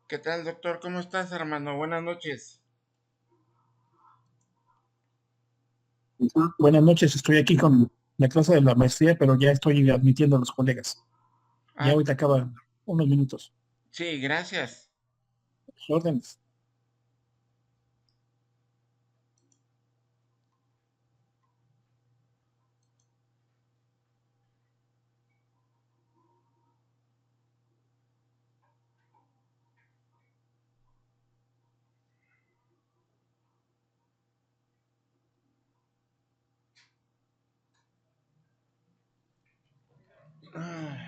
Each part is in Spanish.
¿Qué tal, doctor? ¿Cómo estás, hermano? Buenas noches. Buenas noches, estoy aquí con la clase de la maestría, pero ya estoy admitiendo a los colegas. Ya Ah, ahorita acaban unos minutos. sí, gracias. Sus órdenes. Ah,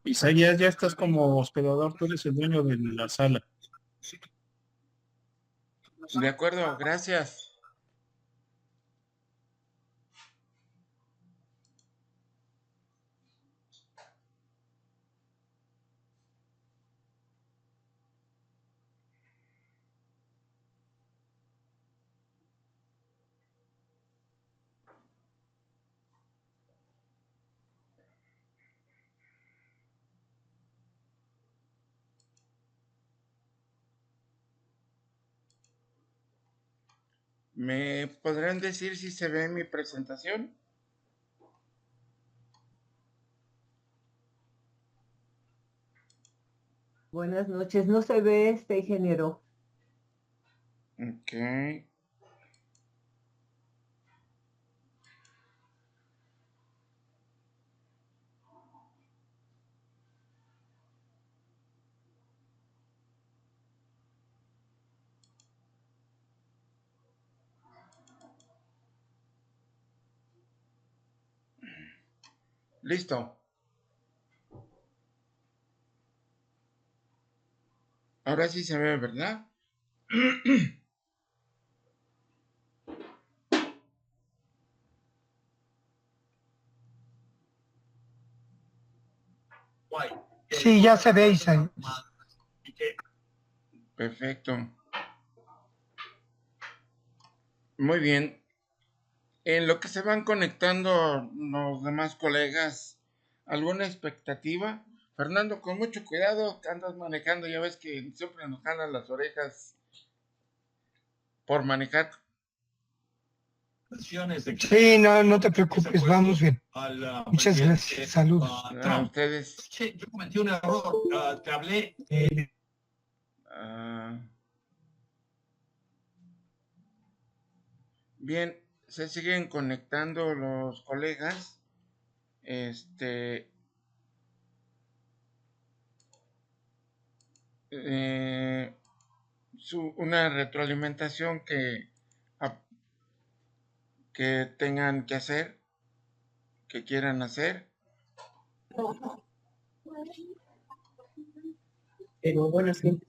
Isaías, ya estás como hospedador, tú eres el dueño de la sala. de acuerdo, gracias. ¿Me podrán decir si se ve mi presentación? Buenas noches, no se ve este ingeniero. Ok. Listo. Ahora sí se ve, ¿verdad? Sí, ya se ve, Isaías. Perfecto. Muy bien. En lo que se van conectando los demás colegas, ¿alguna expectativa? Fernando, con mucho cuidado, que andas manejando, ya ves que siempre nos jalan las orejas por manejar. Sí, no, no te preocupes, vamos bien. Muchas gracias, saludos. A ustedes. Che, yo cometí un error, te hablé. Ah, bien, se siguen conectando los colegas. Eh, una retroalimentación que tengan que hacer, que quieran hacer. Pero bueno, sí.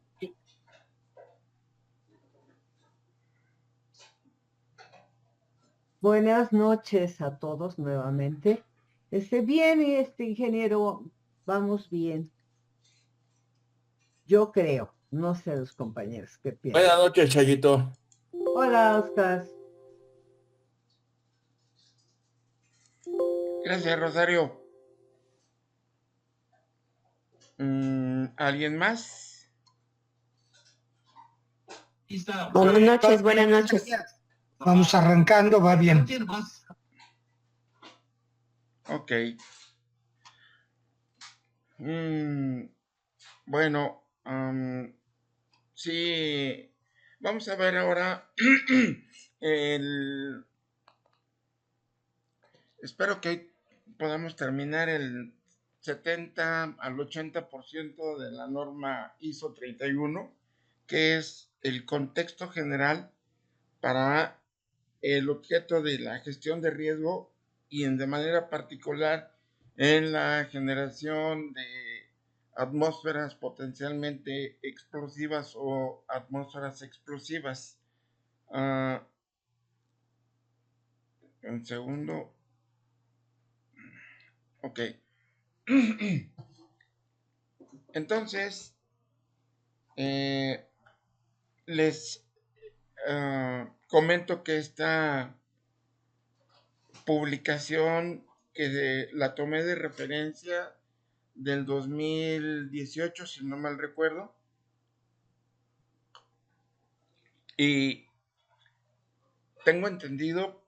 Buenas noches a todos nuevamente. Bien, ingeniero, vamos bien. Yo creo, no sé los compañeros qué piensan. Buenas noches, Chayito. Hola, Oscar. Gracias, Rosario. ¿Alguien más? Buenas noches, buenas noches. Vamos arrancando, va bien. Ok. Bueno, sí, vamos a ver ahora el... Espero que podamos terminar el 70 al 80% de la norma ISO 31, que es el contexto general para el objeto de la gestión de riesgo y de manera particular en la generación de atmósferas potencialmente explosivas o atmósferas explosivas. Un segundo. Ok. Entonces, les comento que esta publicación que la tomé de referencia del 2018, si no mal recuerdo, y tengo entendido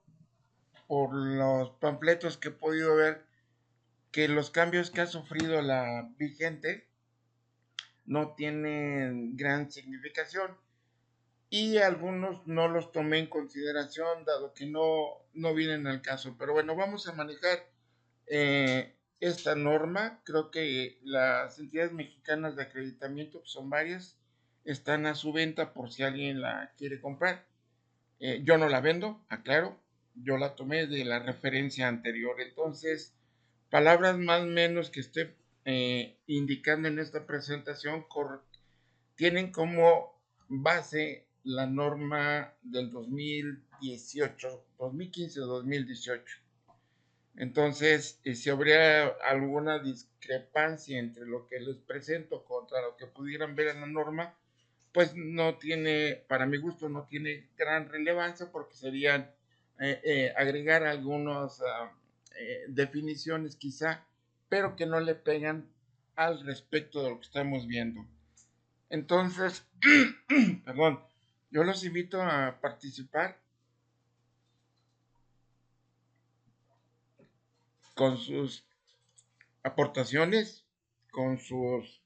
por los panfletos que he podido ver que los cambios que ha sufrido la vigente no tienen gran significación y algunos no los tomé en consideración dado que no vienen al caso. Pero bueno, vamos a manejar esta norma. Creo que las entidades mexicanas de acreditamiento, que son varias, están a su venta por si alguien la quiere comprar. Yo no la vendo, aclaro, yo la tomé de la referencia anterior. Entonces, palabras más o menos que esté indicando en esta presentación tienen como base la norma del 2018, 2015 o 2018. Entonces, si habría alguna discrepancia entre lo que les presento contra lo que pudieran ver en la norma, pues no tiene, para mi gusto, no tiene gran relevancia porque serían agregar algunas definiciones quizá, pero que no le pegan al respecto de lo que estamos viendo. Entonces, perdón, yo los invito a participar con sus aportaciones, con sus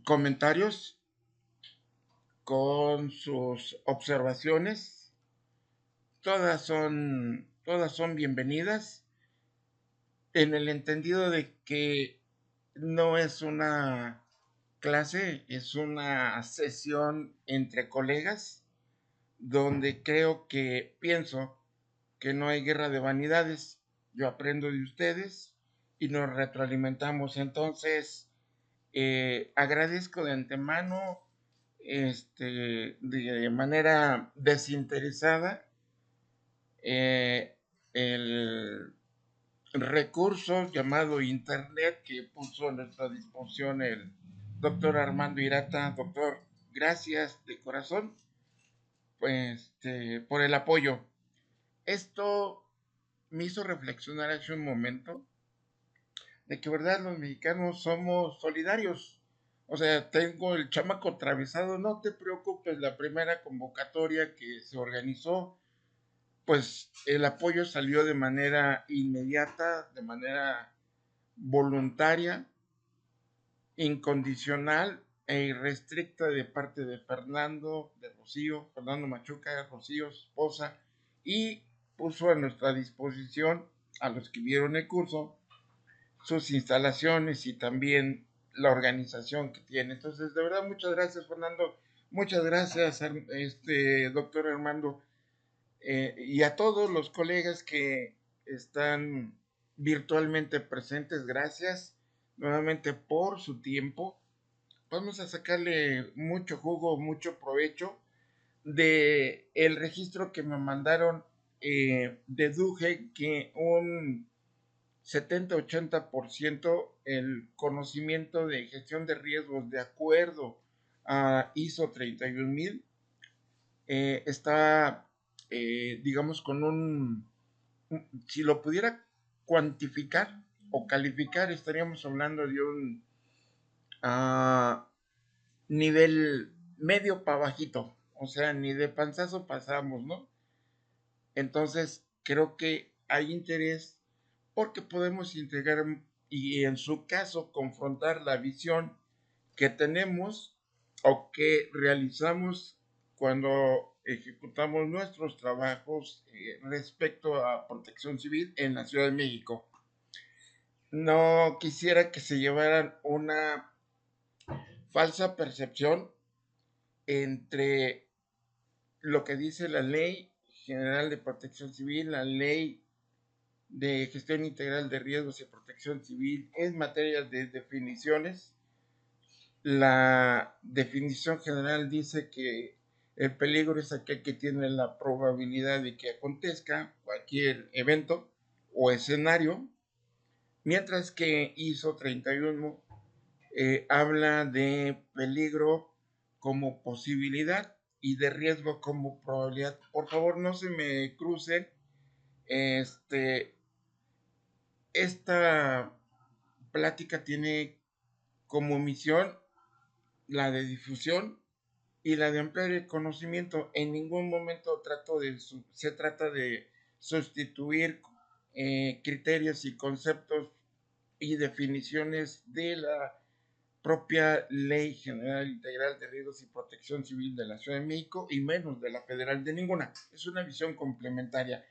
comentarios, con sus observaciones. Todas son bienvenidas en el entendido de que no es una clase, es una sesión entre colegas donde pienso que no hay guerra de vanidades. Yo aprendo de ustedes y nos retroalimentamos. Entonces, agradezco de antemano, de manera desinteresada, el recurso llamado Internet que puso a nuestra disposición el doctor Armando Irata. Doctor, gracias de corazón pues, por el apoyo. Esto me hizo reflexionar hace un momento de que, verdad, los mexicanos somos solidarios. O sea, tengo el chamaco atravesado, no te preocupes, la primera convocatoria que se organizó, pues el apoyo salió de manera inmediata, de manera voluntaria, incondicional e irrestricta de parte de Fernando Machuca, Rocío, su esposa, y puso a nuestra disposición, a los que vieron el curso, sus instalaciones y también la organización que tiene. Entonces, de verdad, muchas gracias, Fernando, muchas gracias, doctor Armando, y a todos los colegas que están virtualmente presentes, gracias nuevamente por su tiempo. Vamos a sacarle mucho jugo, mucho provecho de el registro que me mandaron. Deduje que un 70-80% el conocimiento de gestión de riesgos de acuerdo a ISO 31000 está, digamos, si lo pudiera cuantificar o calificar, estaríamos hablando de un nivel medio para bajito. o sea, ni de panzazo pasamos, ¿no? Entonces, creo que hay interés porque podemos integrar y en su caso confrontar la visión que tenemos o que realizamos cuando ejecutamos nuestros trabajos respecto a protección civil en la Ciudad de México. No quisiera que se llevaran una falsa percepción entre lo que dice la Ley General de Protección Civil, la Ley de Gestión Integral de Riesgos y Protección Civil en materia de definiciones. La definición general dice que el peligro es aquel que tiene la probabilidad de que acontezca cualquier evento o escenario, mientras que ISO 31 habla de peligro como posibilidad y de riesgo como probabilidad. Por favor, no se me crucen. Esta plática tiene como misión la de difusión y la de ampliar el conocimiento. En ningún momento se trata de sustituir criterios y conceptos y definiciones de la propia Ley General Integral de Riesgos y Protección Civil de la Ciudad de México y menos de la federal de ninguna. Es una visión complementaria.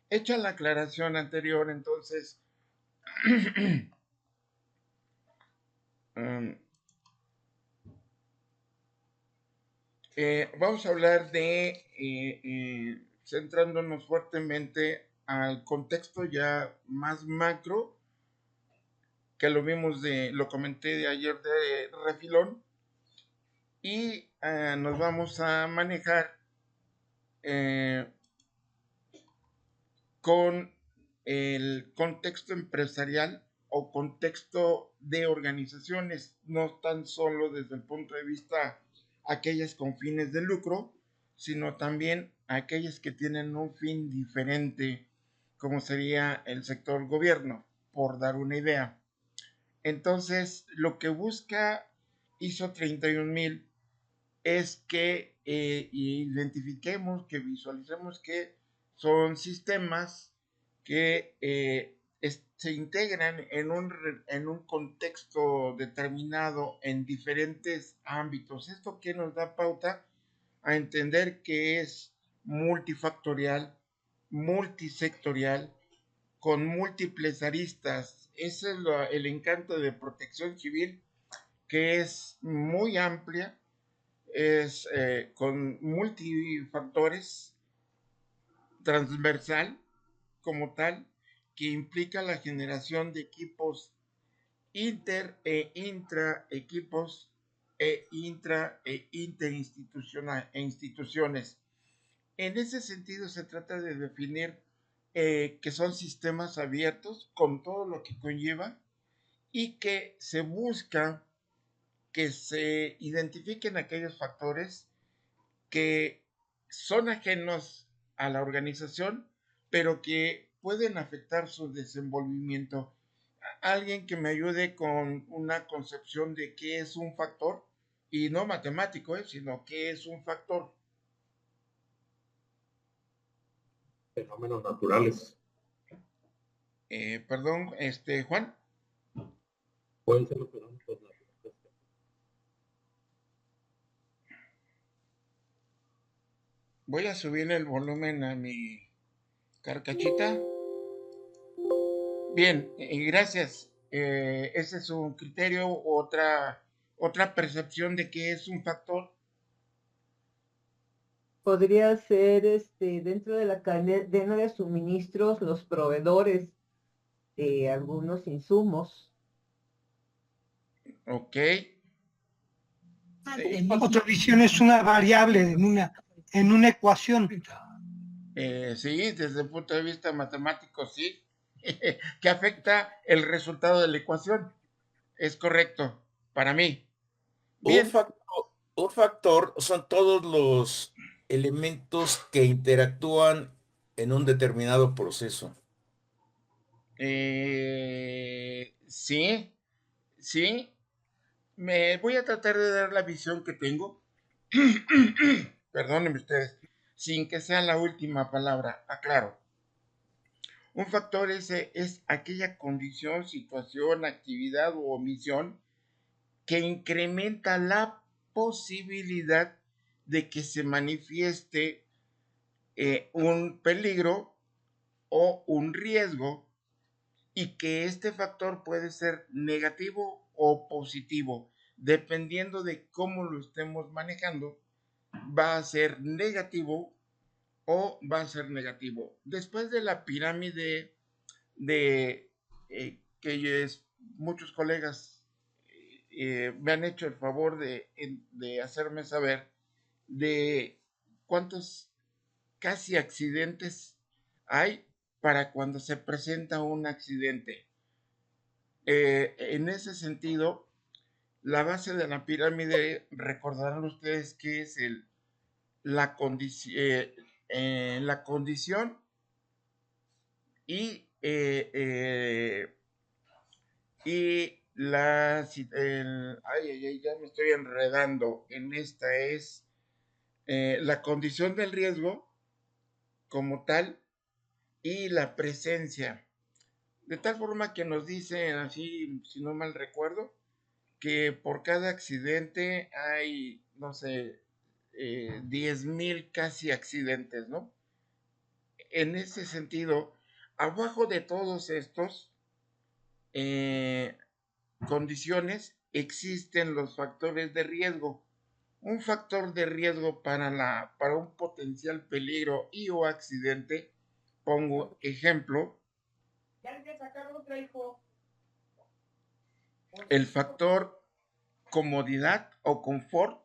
Hecha la aclaración anterior, entonces, vamos a hablar de, centrándonos fuertemente al contexto ya más macro, que lo comenté de ayer de refilón, y nos vamos a manejar con el contexto empresarial o contexto de organizaciones, no tan solo desde el punto de vista aquellas con fines de lucro, sino también aquellas que tienen un fin diferente, como sería el sector gobierno, por dar una idea. Entonces, lo que busca ISO 31000 es que identifiquemos, que visualicemos que son sistemas que se integran en un contexto determinado en diferentes ámbitos. Esto que nos da pauta a entender que es multifactorial, multisectorial, con múltiples aristas. Ese es el encanto de protección civil, que es muy amplia, es con multifactores, transversal como tal, que implica la generación de equipos inter e intra equipos intra e instituciones. En ese sentido se trata de definir que son sistemas abiertos con todo lo que conlleva y que se busca que se identifiquen aquellos factores que son ajenos a la organización, pero que pueden afectar su desenvolvimiento. Alguien que me ayude con una concepción de qué es un factor, y no matemático, sino qué es un factor. Fenómenos naturales. Perdón, Juan. Pueden ser los fenómenos naturales. Voy a subir el volumen a mi carcachita. Bien, gracias. Ese es un criterio, otra percepción de qué es un factor. Podría ser dentro de la cadena de suministros, los proveedores de algunos insumos. Ok. Otra visión es una variable en una ecuación. Sí, desde el punto de vista matemático, sí, que afecta el resultado de la ecuación. Es correcto, para mí. Bien. Un factor son todos los elementos que interactúan en un determinado proceso. Sí, sí. Me voy a tratar de dar la visión que tengo. perdónenme ustedes, sin que sea la última palabra, aclaro. Un factor es aquella condición, situación, actividad u omisión que incrementa la posibilidad de que se manifieste un peligro o un riesgo, y que este factor puede ser negativo o positivo. Dependiendo de cómo lo estemos manejando, va a ser negativo o va a ser negativo. Después de la pirámide de que muchos colegas me han hecho el favor de hacerme saber de cuántos casi accidentes hay para cuando se presenta un accidente. En ese sentido, la base de la pirámide, recordarán ustedes que es la, la condición y, y ya me estoy enredando. En esta es la condición del riesgo como tal y la presencia. De tal forma que nos dicen así, si no mal recuerdo, que por cada accidente hay, no sé, 10,000 casi accidentes, ¿no? En ese sentido, abajo de todos estos condiciones existen los factores de riesgo. Un factor de riesgo para un potencial peligro y o accidente, pongo ejemplo, el factor comodidad o confort,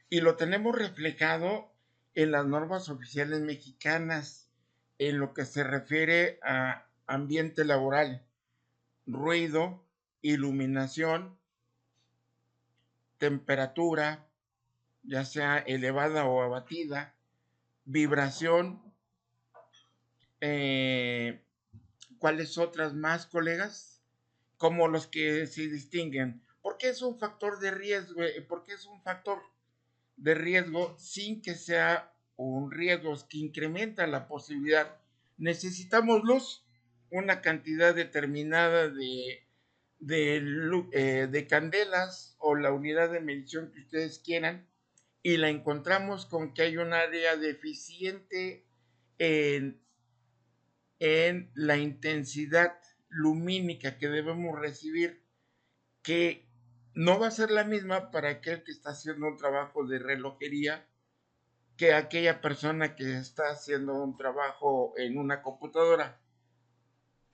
y lo tenemos reflejado en las normas oficiales mexicanas en lo que se refiere a ambiente laboral, ruido, iluminación, temperatura, ya sea elevada o abatida, vibración, ¿cuáles otras más, colegas? Como los que se distinguen. ¿Por qué es un factor de riesgo? ¿Por qué es un factor de riesgo sin que sea un riesgo que incrementa la posibilidad? Necesitamos luz, una cantidad determinada de candelas o la unidad de medición que ustedes quieran, y la encontramos con que hay un área deficiente en, en la intensidad lumínica que debemos recibir, que no va a ser la misma para aquel que está haciendo un trabajo de relojería que aquella persona que está haciendo un trabajo en una computadora.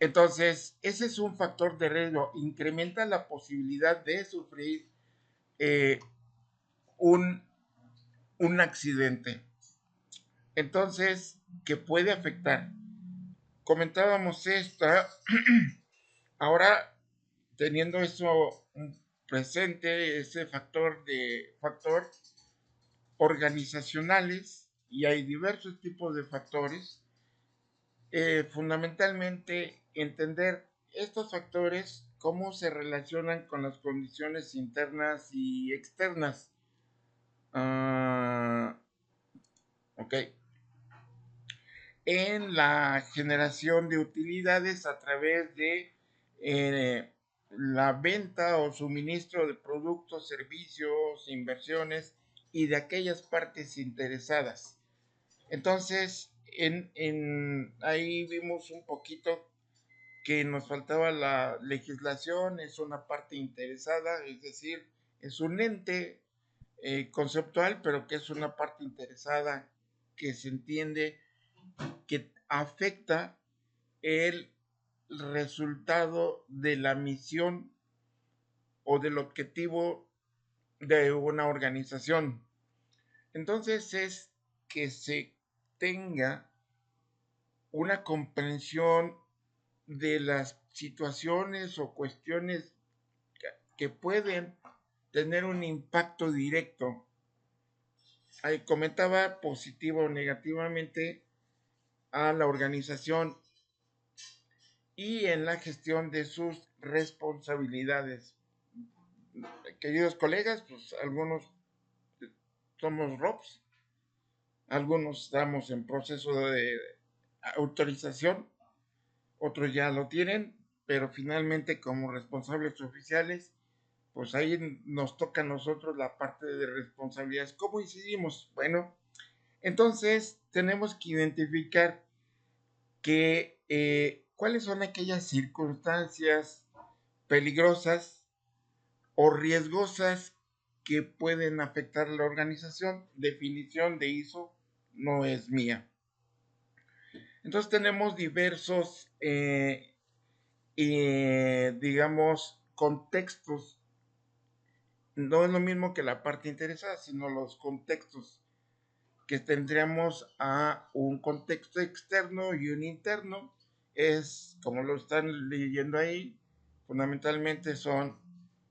Entonces, ese es un factor de riesgo, incrementa la posibilidad de sufrir eh, un, un accidente. Entonces, que puede afectar. Comentábamos esta, ahora teniendo eso presente, ese factor organizacionales, y hay diversos tipos de factores, fundamentalmente entender estos factores, cómo se relacionan con las condiciones internas y externas. Ok. En la generación de utilidades a través de la venta o suministro de productos, servicios, inversiones y de aquellas partes interesadas. Entonces, ahí vimos un poquito que nos faltaba la legislación, es una parte interesada, es decir, es un ente conceptual, pero que es una parte interesada que se entiende que afecta el resultado de la misión o del objetivo de una organización. Entonces es que se tenga una comprensión de las situaciones o cuestiones que pueden tener un impacto directo. Ahí comentaba positivo o negativamente a la organización y en la gestión de sus responsabilidades. Queridos colegas, pues algunos somos ROPS, algunos estamos en proceso de autorización, otros ya lo tienen, pero finalmente como responsables oficiales, pues ahí nos toca a nosotros la parte de responsabilidades. ¿Cómo incidimos? Bueno, entonces tenemos que identificar cuáles son aquellas circunstancias peligrosas o riesgosas que pueden afectar a la organización. Definición de ISO no es mía. Entonces tenemos diversos, digamos, contextos. No es lo mismo que la parte interesada, sino los contextos que tendríamos a un contexto externo y un interno. Es, como lo están leyendo ahí, fundamentalmente son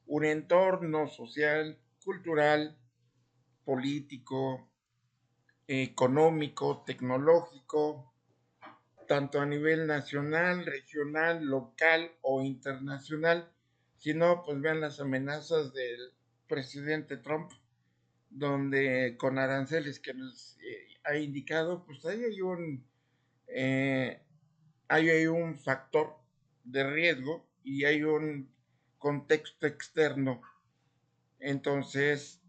un entorno social, cultural, político, económico, tecnológico, tanto a nivel nacional, regional, local o internacional. Si no, pues vean las amenazas del presidente Trump, donde con aranceles que nos ha indicado, pues ahí hay un factor de riesgo y hay un contexto externo. Entonces,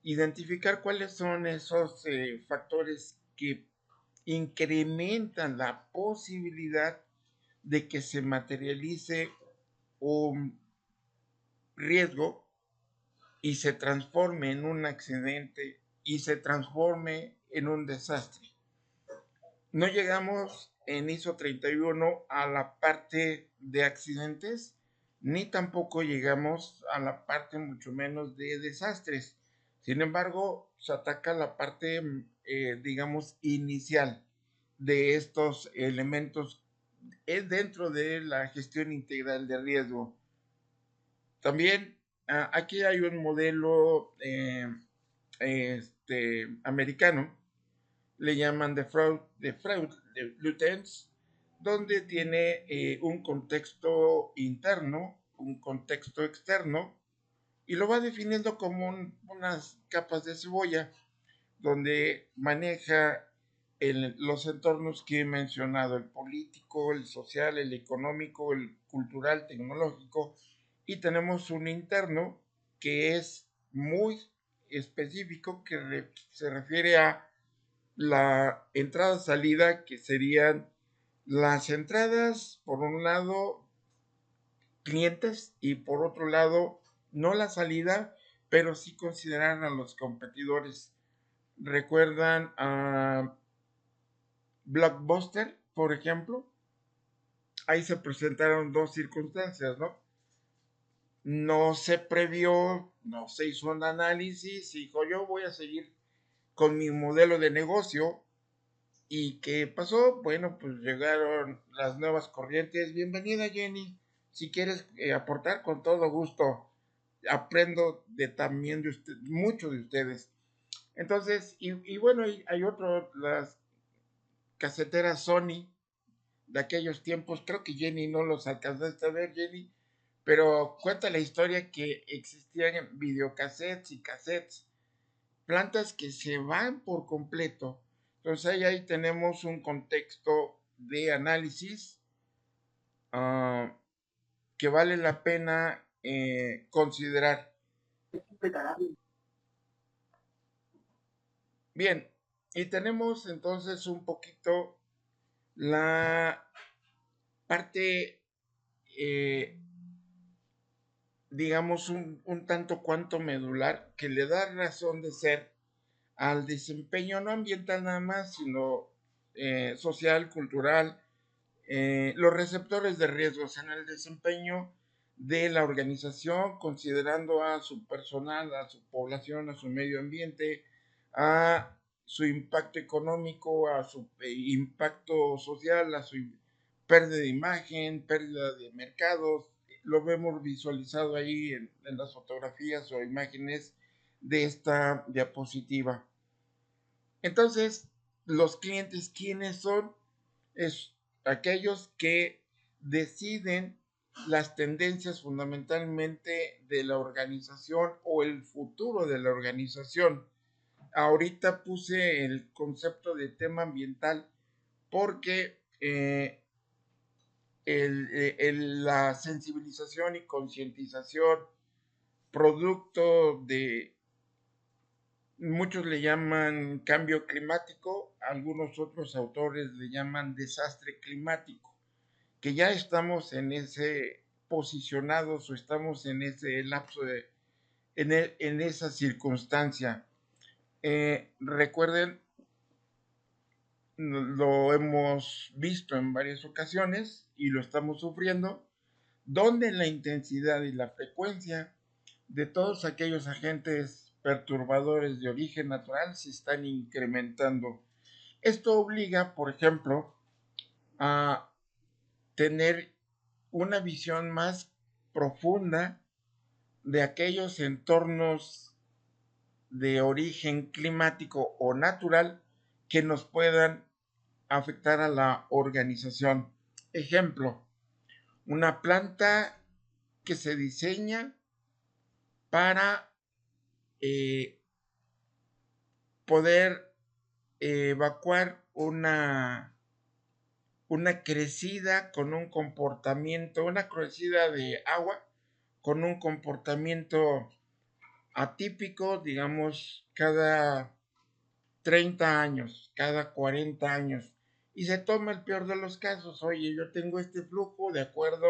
identificar cuáles son esos factores que incrementan la posibilidad de que se materialice un riesgo y se transforme en un accidente y se transforme en un desastre. No llegamos en ISO 31 a la parte de accidentes, ni tampoco llegamos a la parte mucho menos de desastres. Sin embargo, se ataca la parte, digamos, inicial de estos elementos dentro de la gestión integral de riesgo. También aquí hay un modelo americano, le llaman The Fraud Lieutenants, donde tiene un contexto interno, un contexto externo, y lo va definiendo como unas capas de cebolla, donde maneja los entornos que he mencionado, el político, el social, el económico, el cultural, tecnológico, y tenemos un interno que es muy específico, que se refiere a la entrada-salida, que serían las entradas, por un lado, clientes, y por otro lado, no la salida, pero sí consideran a los competidores. ¿Recuerdan a Blockbuster, por ejemplo? Ahí se presentaron dos circunstancias, ¿no? No se previó, no se hizo un análisis, y dijo, yo voy a seguir con mi modelo de negocio. ¿Y qué pasó? Bueno, pues llegaron las nuevas corrientes. Bienvenida, Jenny. Si quieres aportar, con todo gusto. Aprendo también de usted, mucho de ustedes. Entonces, y bueno, hay otro, las caseteras Sony de aquellos tiempos. Creo que Jenny no los alcanzaste a ver, Jenny, pero cuenta la historia que existían videocassettes y cassettes, plantas que se van por completo. Entonces ahí tenemos un contexto de análisis que vale la pena considerar. Bien, y tenemos entonces un poquito la parte, digamos, un tanto cuanto medular, que le da razón de ser al desempeño no ambiental nada más, sino social, cultural, los receptores de riesgos en el desempeño de la organización, considerando a su personal, a su población, a su medio ambiente, a su impacto económico, a su impacto social, a su pérdida de imagen, pérdida de mercados. Lo vemos visualizado ahí en las fotografías o imágenes de esta diapositiva. Entonces, los clientes, ¿quiénes son? Es aquellos que deciden las tendencias fundamentalmente de la organización o el futuro de la organización. ahorita puse el concepto de tema ambiental porque la sensibilización y concientización, producto de, muchos le llaman cambio climático, algunos otros autores le llaman desastre climático, que ya estamos en ese posicionados o estamos en ese lapso en esa circunstancia. Recuerden, lo hemos visto en varias ocasiones y lo estamos sufriendo, donde la intensidad y la frecuencia de todos aquellos agentes perturbadores de origen natural se están incrementando. Esto obliga, por ejemplo, a tener una visión más profunda de aquellos entornos de origen climático o natural que nos puedan afectar a la organización. Ejemplo, una planta que se diseña para poder evacuar una crecida con un comportamiento, una crecida de agua con un comportamiento atípico, digamos, cada 30 años, cada 40 años. Y se toma el peor de los casos. Oye, yo tengo este flujo de acuerdo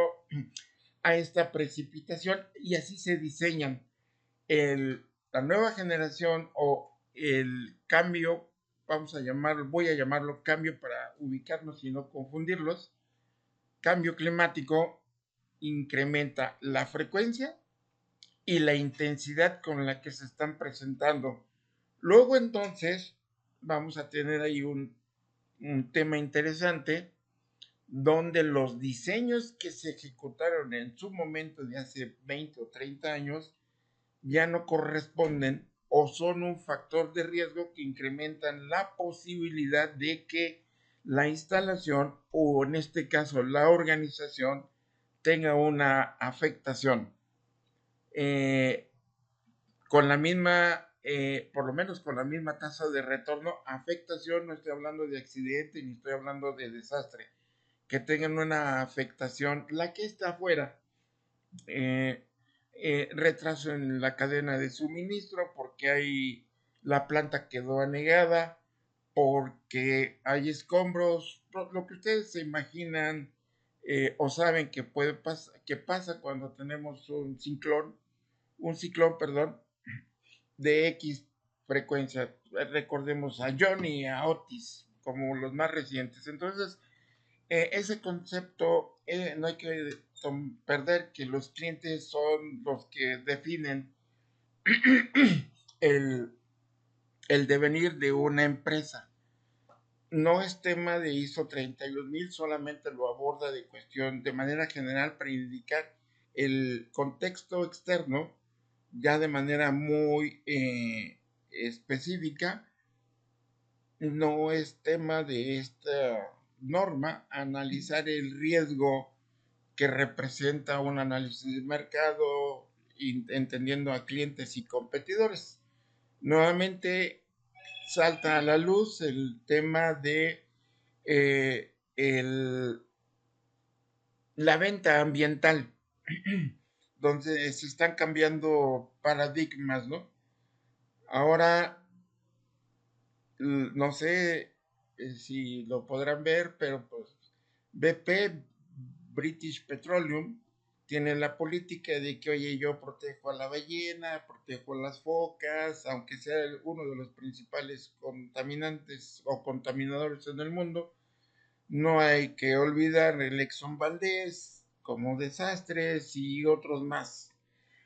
a esta precipitación y así se diseñan la nueva generación o el cambio, voy a llamarlo cambio para ubicarnos y no confundirlos. Cambio climático incrementa la frecuencia y la intensidad con la que se están presentando. Luego entonces vamos a tener ahí un tema interesante donde los diseños que se ejecutaron en su momento de hace 20 o 30 años ya no corresponden o son un factor de riesgo que incrementan la posibilidad de que la instalación o en este caso la organización tenga una afectación con la misma, por lo menos con la misma tasa de retorno. Afectación, no estoy hablando de accidente ni estoy hablando de desastre, que tengan una afectación, la que está afuera, retraso en la cadena de suministro porque la planta quedó anegada, porque hay escombros, lo que ustedes se imaginan o saben que que pasa cuando tenemos un ciclón, perdón, de X frecuencia. Recordemos a Johnny y a Otis como los más recientes. Entonces, ese concepto no hay que perder que los clientes son los que definen el, el devenir de una empresa. No es tema de ISO 32000, solamente lo aborda de manera general para indicar el contexto externo ya de manera muy específica. No es tema de esta norma analizar el riesgo que representa un análisis de mercado, entendiendo a clientes y competidores. Nuevamente salta a la luz el tema de la venta ambiental, donde se están cambiando paradigmas, ¿no? Ahora, no sé si lo podrán ver, pero pues BP, British Petroleum, tiene la política de que, oye, yo protejo a la ballena, protejo a las focas, aunque sea uno de los principales contaminantes o contaminadores en el mundo. No hay que olvidar el Exxon Valdez como desastres y otros más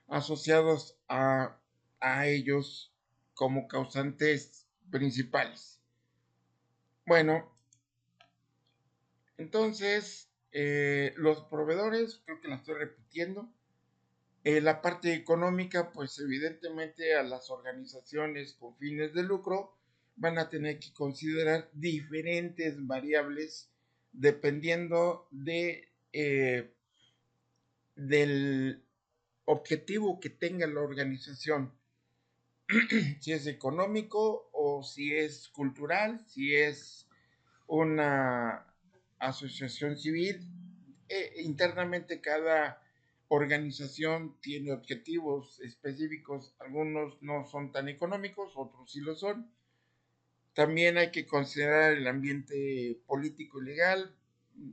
asociados a ellos como causantes principales. Bueno, entonces los proveedores, creo que la estoy repitiendo. La parte económica, pues evidentemente a las organizaciones con fines de lucro van a tener que considerar diferentes variables dependiendo del objetivo que tenga la organización. si es económico o si es cultural, si es una asociación civil. Internamente cada organización tiene objetivos específicos, algunos no son tan económicos, otros sí lo son. También hay que considerar el ambiente político y legal.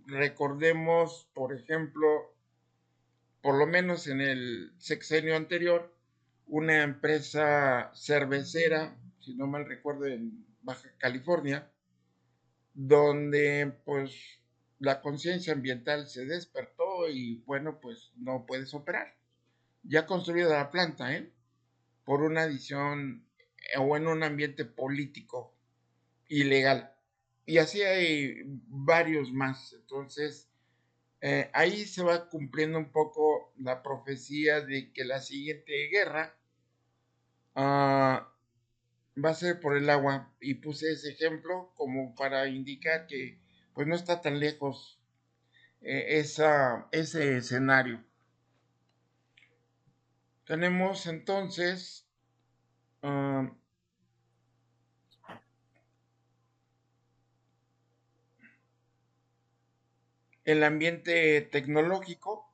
Recordemos, por ejemplo, por lo menos en el sexenio anterior, una empresa cervecera, si no mal recuerdo, en Baja California, donde pues la conciencia ambiental se despertó y bueno, pues no puedes operar. Ya construida la planta, por una adición o en un ambiente político ilegal. Y así hay varios más. Entonces, ahí se va cumpliendo un poco la profecía de que la siguiente guerra va a ser por el agua. Y puse ese ejemplo como para indicar que pues no está tan lejos ese escenario. Tenemos entonces el ambiente tecnológico.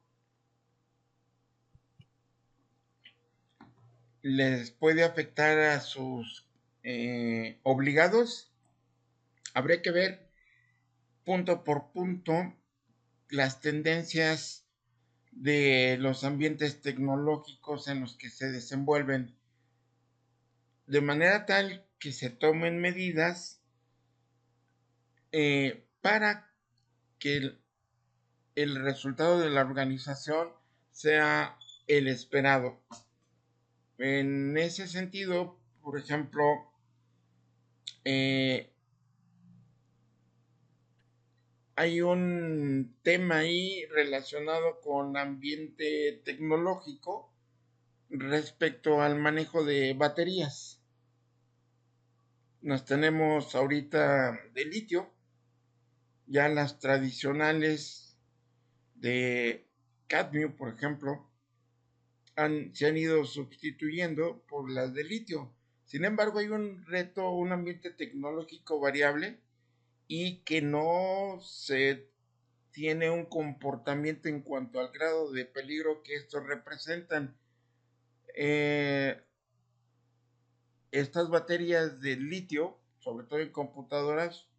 Les puede afectar a sus obligados. Habría que ver punto por punto las tendencias de los ambientes tecnológicos en los que se desenvuelven, de manera tal que se tomen medidas para que el resultado de la organización sea el esperado. En ese sentido, por ejemplo, hay un tema ahí relacionado con ambiente tecnológico respecto al manejo de baterías. Nos tenemos ahorita de litio, ya las tradicionales de cadmio, por ejemplo, se han ido sustituyendo por las de litio. Sin embargo, hay un reto, un ambiente tecnológico variable y que no se tiene un comportamiento en cuanto al grado de peligro que estos representan. Estas baterías de litio, sobre todo en computadoras,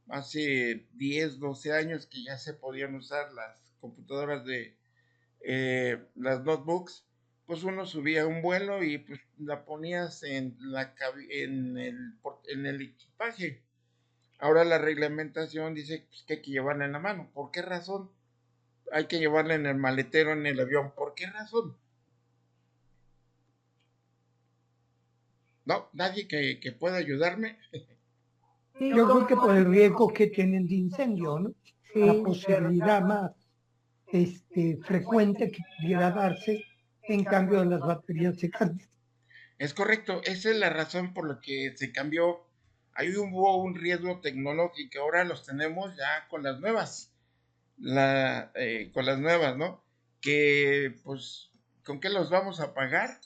hace 10, 12 años que ya se podían usar las computadoras de las notebooks, pues uno subía un vuelo y pues la ponías en el equipaje. Ahora la reglamentación dice pues, que hay que llevarla en la mano. ¿Por qué razón? Hay que llevarla en el maletero, en el avión. ¿Por qué razón? No, nadie que pueda ayudarme. Sí, Yo creo que como, por el riesgo que tienen de incendio, ¿no? La sí, posibilidad más frecuente que pudiera darse en cambio de las baterías se cambian. Es correcto, esa es la razón por la que se cambió. Ahí hubo un riesgo tecnológico, ahora los tenemos ya con las nuevas, con las nuevas, ¿no? Que, pues, ¿con qué los vamos a pagar?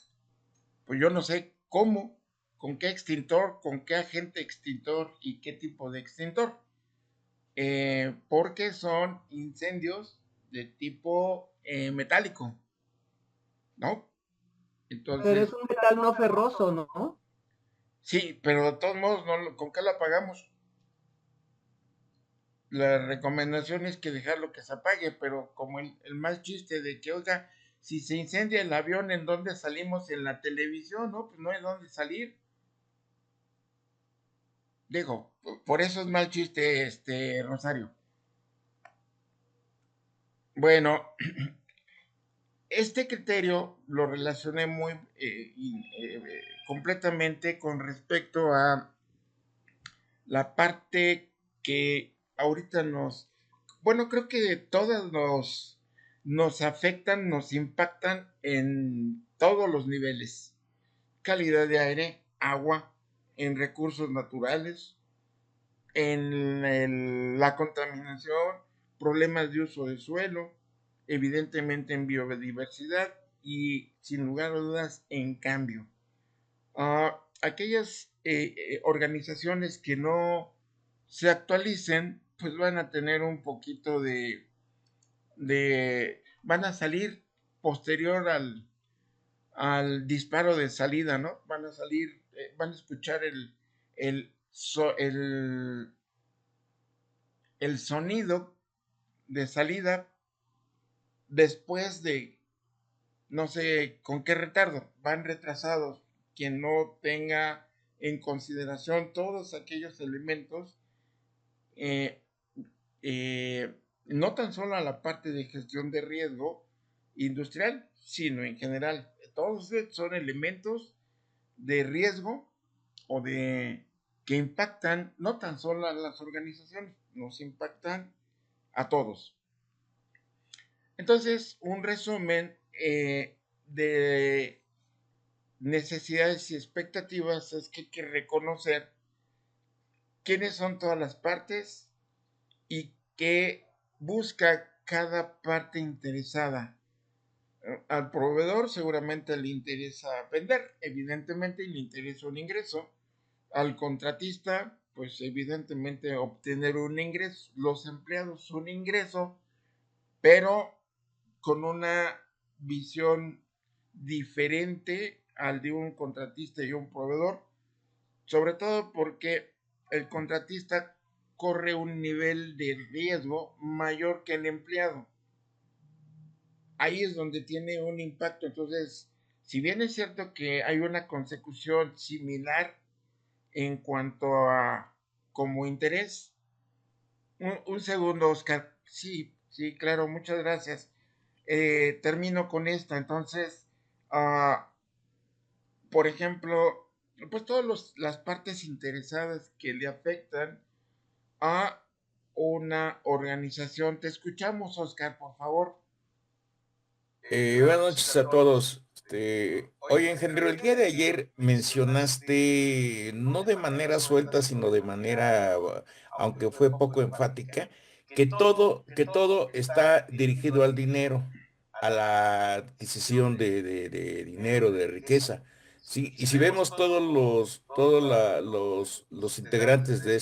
Pues yo no sé cómo, con qué extintor, con qué agente extintor y qué tipo de extintor. Porque son incendios de tipo metálico, ¿no? pero Entonces, es un metal no ferroso, ¿no? sí, pero de todos modos, ¿con qué lo apagamos? La recomendación es que dejarlo que se apague, pero como el mal chiste de que, oiga, si se incendia el avión, ¿en dónde salimos en la televisión? No, pues no hay dónde salir. Digo, por eso es mal chiste, Rosario. Bueno, este criterio lo relacioné muy completamente con respecto a la parte que ahorita bueno, creo que todas nos afectan, nos impactan en todos los niveles. Calidad de aire, agua, en recursos naturales, en la contaminación, problemas de uso de suelo, evidentemente en biodiversidad y sin lugar a dudas en cambio. aquellas organizaciones que no se actualicen, pues van a tener un poquito van a salir posterior al disparo de salida, ¿no? Van a salir, van a escuchar el, so- el, el sonido de salida después de, no sé con qué retardo, van retrasados. Quien no tenga en consideración todos aquellos elementos, eh, no tan solo a la parte de gestión de riesgo industrial, sino en general. Todos son elementos de riesgo o de que impactan no tan solo a las organizaciones, nos impactan a todos. Entonces, un resumen de necesidades y expectativas es que hay que reconocer quiénes son todas las partes y qué busca cada parte interesada. Al proveedor seguramente le interesa vender, evidentemente le interesa un ingreso. Al contratista, pues evidentemente obtener un ingreso. Los empleados un ingreso, pero con una visión diferente al de un contratista y un proveedor, sobre todo porque el contratista corre un nivel de riesgo mayor que el empleado. Ahí es donde tiene un impacto. Entonces, si bien es cierto que hay una consecución similar en cuanto a como interés, un segundo, Oscar. Sí, sí, claro, muchas gracias. Termino con esta. Entonces, uh, por ejemplo, pues todas las partes interesadas que le afectan a una organización. Te escuchamos, Oscar, por favor. Buenas noches a todos. Oye, Engendro, el día de ayer mencionaste, no de manera suelta, sino de manera, aunque fue poco enfática, que todo está dirigido al dinero, a la adquisición de dinero, de riqueza. Sí, y si vemos todos los integrantes de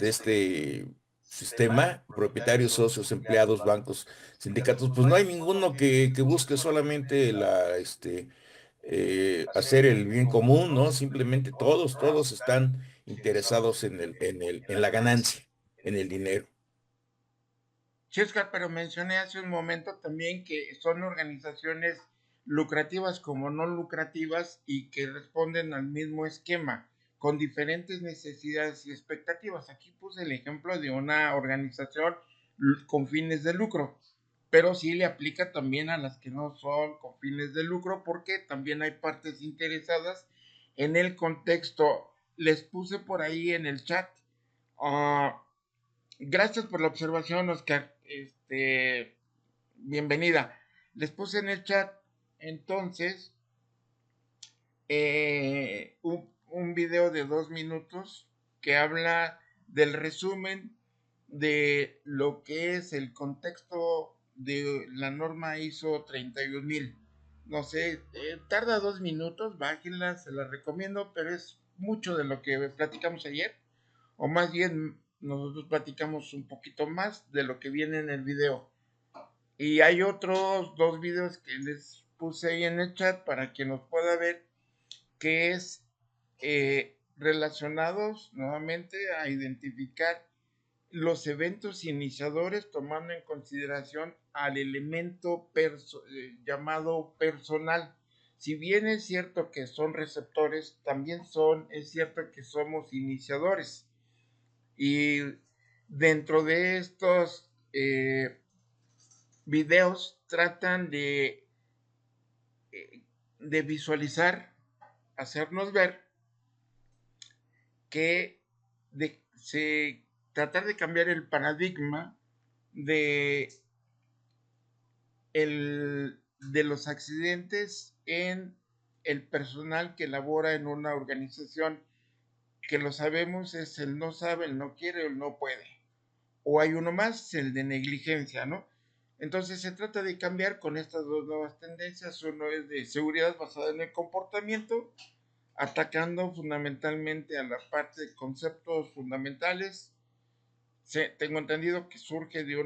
este sistema, propietarios, socios, empleados, bancos, sindicatos, pues no hay ninguno que busque solamente hacer el bien común, ¿no? Simplemente todos están interesados en la ganancia, en el dinero. Sí, Oscar, pero mencioné hace un momento también que son organizaciones lucrativas como no lucrativas y que responden al mismo esquema, con diferentes necesidades y expectativas. Aquí puse el ejemplo de una organización con fines de lucro, pero sí le aplica también a las que no son con fines de lucro, porque también hay partes interesadas en el contexto. Les puse por ahí en el chat. ah, Gracias por la observación, Oscar. Bienvenida. Les puse en el chat entonces un video de 2 minutos que habla del resumen de lo que es el contexto de la norma ISO 31000. No sé, tarda 2 minutos, bájenla, se la recomiendo, pero es mucho de lo que platicamos ayer, o más bien nosotros platicamos un poquito más de lo que viene en el video. Y hay otros 2 videos que les puse ahí en el chat para que nos pueda ver, que es relacionados nuevamente a identificar los eventos iniciadores tomando en consideración al elemento llamado personal. Si bien es cierto que son receptores, también es cierto que somos iniciadores. Y dentro de estos videos tratan de visualizar, hacernos ver que tratar de cambiar el paradigma de, de los accidentes en el personal que labora en una organización, que lo sabemos es el no sabe, el no quiere, el no puede. O hay uno más, el de negligencia, ¿no? Entonces se trata de cambiar con estas dos nuevas tendencias. Uno es de seguridad basada en el comportamiento atacando fundamentalmente a la parte de conceptos fundamentales. Tengo entendido que surge de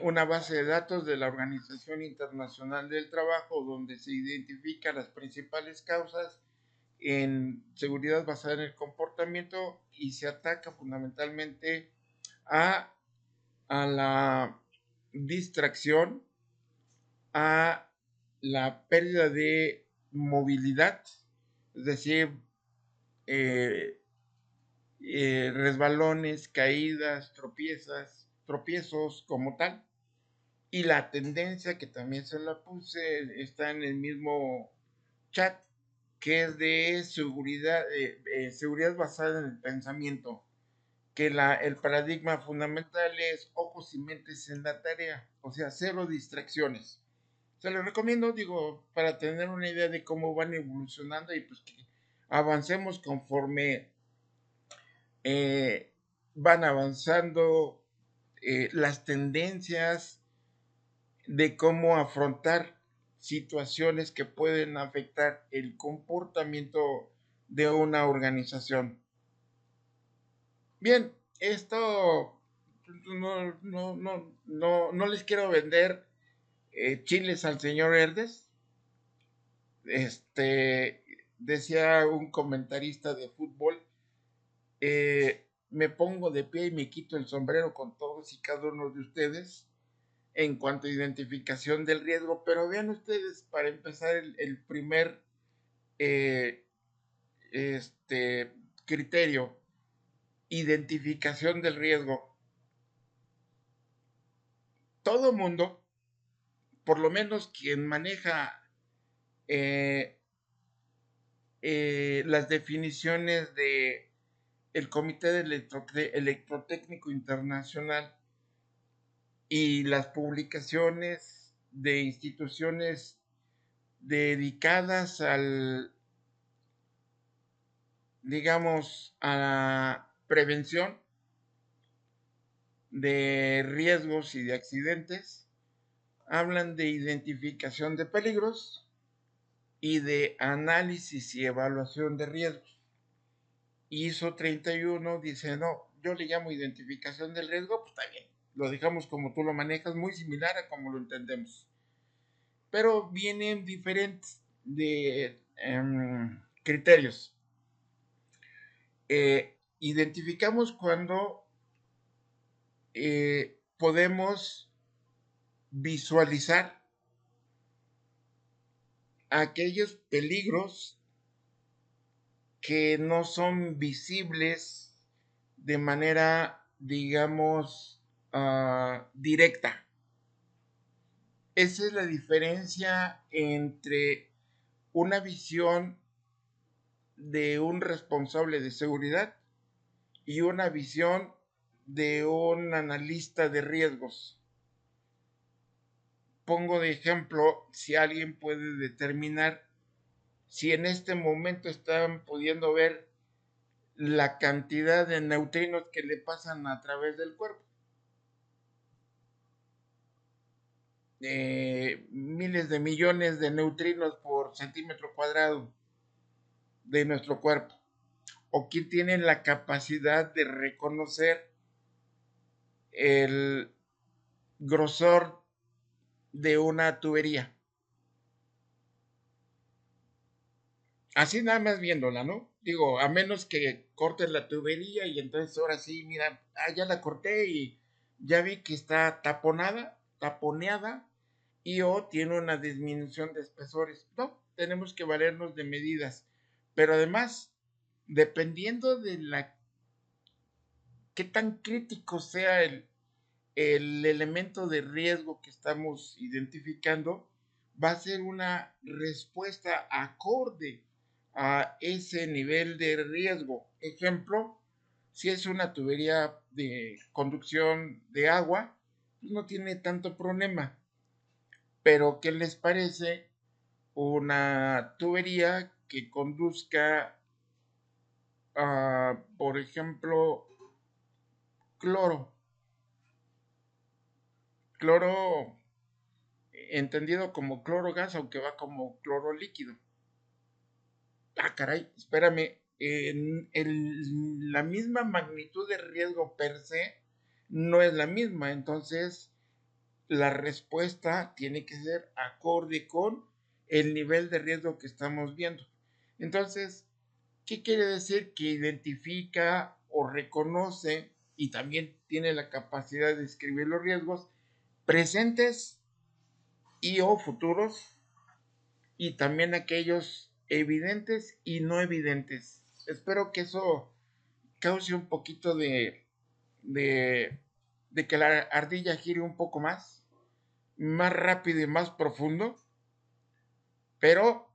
una base de datos de la Organización Internacional del Trabajo, donde se identifican las principales causas en seguridad basada en el comportamiento y se ataca fundamentalmente a, a la distracción, a la pérdida de movilidad, es decir, eh, resbalones, caídas, tropiezos como tal. Y la tendencia que también se la puse está en el mismo chat, que es de seguridad basada en el pensamiento, que el paradigma fundamental es ojos y mentes en la tarea, o sea, cero distracciones. Se lo recomiendo, digo, para tener una idea de cómo van evolucionando y pues que avancemos conforme van avanzando las tendencias de cómo afrontar situaciones que pueden afectar el comportamiento de una organización. Bien, esto no les quiero vender chiles al señor Herdes. Decía un comentarista de fútbol, me pongo de pie y me quito el sombrero con todos y cada uno de ustedes en cuanto a identificación del riesgo, pero vean ustedes, para empezar, el primer eh, criterio, identificación del riesgo. Todo mundo, por lo menos quien maneja las definiciones de el Comité Electrotécnico Internacional y las publicaciones de instituciones dedicadas digamos, a la prevención de riesgos y de accidentes, hablan de identificación de peligros y de análisis y evaluación de riesgos. ISO 31 dice, no, yo le llamo identificación del riesgo, pues está bien, lo dejamos como tú lo manejas, muy similar a como lo entendemos. Pero vienen diferentes criterios. Identificamos cuando podemos visualizar aquellos peligros que no son visibles de manera, digamos, directa. Esa es la diferencia entre una visión de un responsable de seguridad y una visión de un analista de riesgos. Pongo de ejemplo, si alguien puede determinar si en este momento están pudiendo ver la cantidad de neutrinos que le pasan a través del cuerpo. Miles de millones de neutrinos por centímetro cuadrado de nuestro cuerpo. O quién tiene la capacidad de reconocer el grosor de una tubería. Así nada más viéndola, ¿no? Digo, a menos que cortes la tubería y entonces ahora sí, mira, ya la corté y ya vi que está taponeada y o tiene una disminución de espesores. No, tenemos que valernos de medidas. Pero además, dependiendo de qué tan crítico sea el elemento de riesgo que estamos identificando, va a ser una respuesta acorde a ese nivel de riesgo. Ejemplo, si es una tubería de conducción de agua, pues no tiene tanto problema. Pero, ¿qué les parece una tubería que conduzca, por ejemplo, cloro? Cloro entendido como cloro gas, aunque va como cloro líquido. caray, espérame, la misma magnitud de riesgo per se no es la misma, entonces la respuesta tiene que ser acorde con el nivel de riesgo que estamos viendo. Entonces, ¿qué quiere decir? Que identifica o reconoce y también tiene la capacidad de describir los riesgos presentes y o futuros y también aquellos evidentes y no evidentes. Espero que eso cause un poquito de, de que la ardilla gire un poco más rápido y más profundo, pero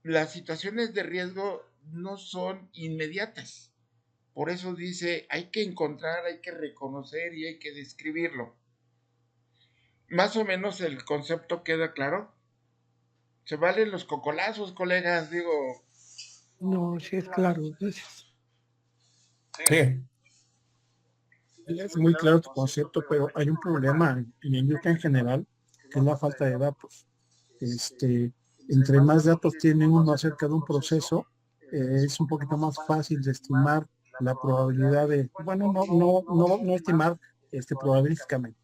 las situaciones de riesgo no son inmediatas. Por eso dice, hay que encontrar, hay que reconocer y hay que describirlo. Más o menos el concepto queda claro. Se valen los cocolazos, colegas, digo. No, sí es claro, gracias. Sí. Es muy claro tu concepto, pero hay un problema en industria en general, que es la falta de datos. Entre más datos tiene uno acerca de un proceso, es un poquito más fácil de estimar la probabilidad de, bueno, no estimar probabilísticamente,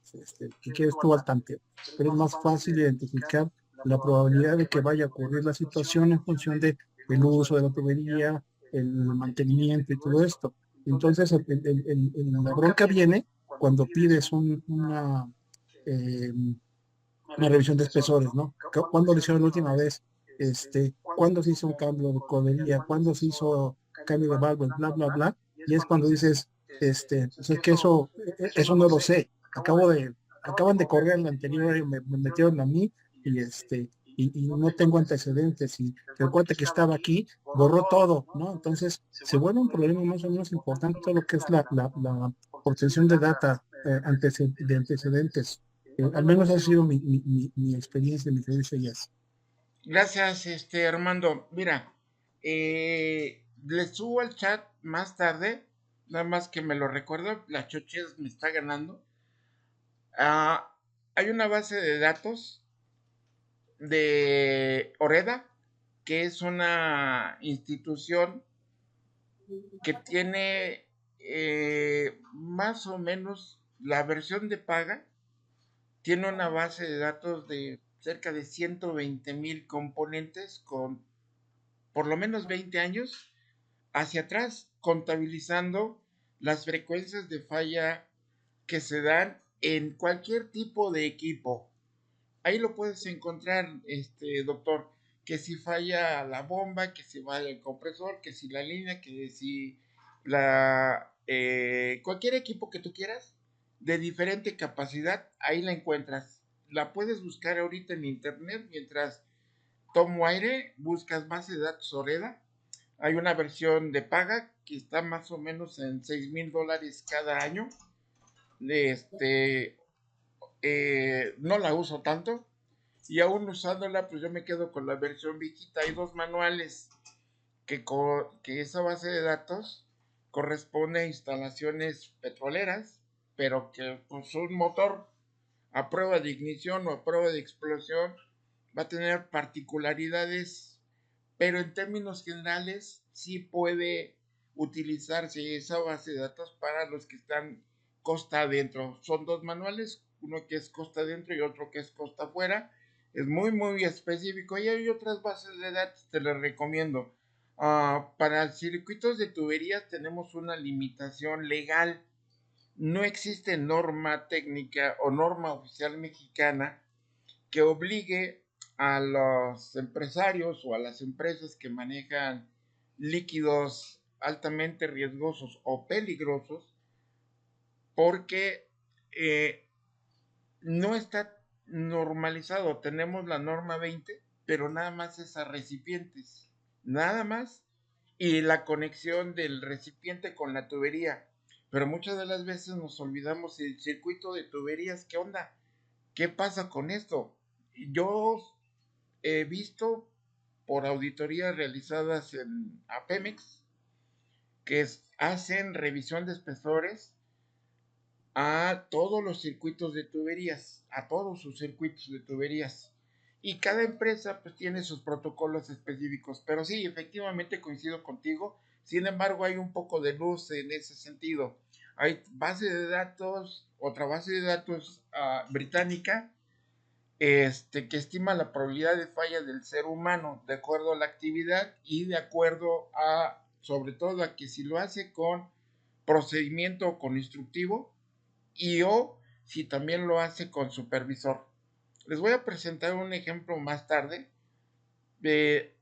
que quieres tú al tanteo, pero es más fácil identificar la probabilidad de que vaya a ocurrir la situación en función de el uso de la tubería, el mantenimiento y todo esto. Entonces, la bronca viene cuando pides eh, una revisión de espesores, ¿no? ¿Cuándo lo hicieron la última vez? ¿Cuándo se hizo un cambio de codería? ¿Cuándo se hizo cambio de válvulas? Bla, bla, bla. Y es cuando dices, pues es que eso no lo sé. Acaban de correr el anterior y me metieron a mí y y no tengo antecedentes y el cuate que estaba aquí borró todo, ¿no? Entonces se vuelve un problema más o menos importante todo lo que es la obtención de data de antecedentes. Al menos ha sido mi experiencia, mi experiencia ya. Gracias, Armando. Mira, le subo al chat más tarde, nada más que me lo recuerdo, la choches me está ganando. Ah, hay una base de datos de Oreda, que es una institución que tiene más o menos la versión de paga, tiene una base de datos de cerca de 120,000 componentes con por lo menos 20 años hacia atrás, contabilizando las frecuencias de falla que se dan en cualquier tipo de equipo. Ahí lo puedes encontrar, doctor, que si falla la bomba, que si falla el compresor, que si la línea, que si cualquier equipo que tú quieras, de diferente capacidad, ahí la encuentras. La puedes buscar ahorita en internet mientras tomo aire, buscas base de datos Oreda. Hay una versión de paga que está más o menos en $6,000 cada año. No la uso tanto, y aún usándola, pues yo me quedo con la versión viejita. Hay dos manuales que esa base de datos corresponde a instalaciones petroleras, pero que pues un motor a prueba de ignición o a prueba de explosión va a tener particularidades, pero en términos generales sí puede utilizarse esa base de datos para los que están costa adentro. Son dos manuales, uno que es costa adentro y otro que es costa afuera. Es muy específico y hay otras bases de datos, te las recomiendo. Para circuitos de tuberías tenemos una limitación legal. No existe norma técnica o norma oficial mexicana que obligue a los empresarios o a las empresas que manejan líquidos altamente riesgosos o peligrosos, porque no está normalizado. Tenemos la norma 20, pero nada más es a recipientes, nada más, y la conexión del recipiente con la tubería. Pero muchas de las veces nos olvidamos el circuito de tuberías. ¿Qué onda? ¿Qué pasa con esto? Yo he visto por auditorías realizadas en Apemex que hacen revisión de espesores a todos los circuitos de tuberías, a todos sus circuitos de tuberías. y cada empresa pues tiene sus protocolos específicos, pero sí, efectivamente coincido contigo. Sin embargo, hay un poco de luz en ese sentido. Hay base de datos, otra base de datos británica, que estima la probabilidad de falla del ser humano de acuerdo a la actividad y de acuerdo a, sobre todo, a que si lo hace con procedimiento o con instructivo y o si también lo hace con supervisor. Les voy a presentar un ejemplo más tarde de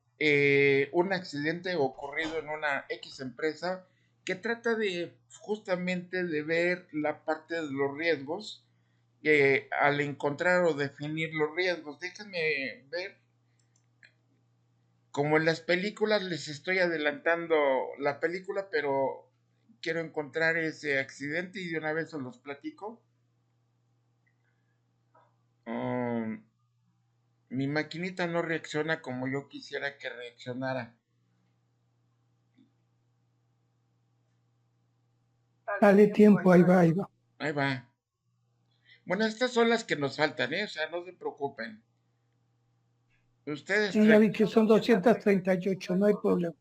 un accidente ocurrido en una X empresa que trata de justamente de ver la parte de los riesgos al encontrar o definir los riesgos. Déjenme ver, como en las películas les estoy adelantando la película, pero quiero encontrar ese accidente y de una vez os los platico. Mi maquinita no reacciona como yo quisiera que reaccionara. Dale tiempo, ahí va, ahí va. Ahí va. Bueno, estas son las que nos faltan, ¿eh? O sea, no se preocupen. Ustedes, Sí, ya vi que son 238, no hay problema.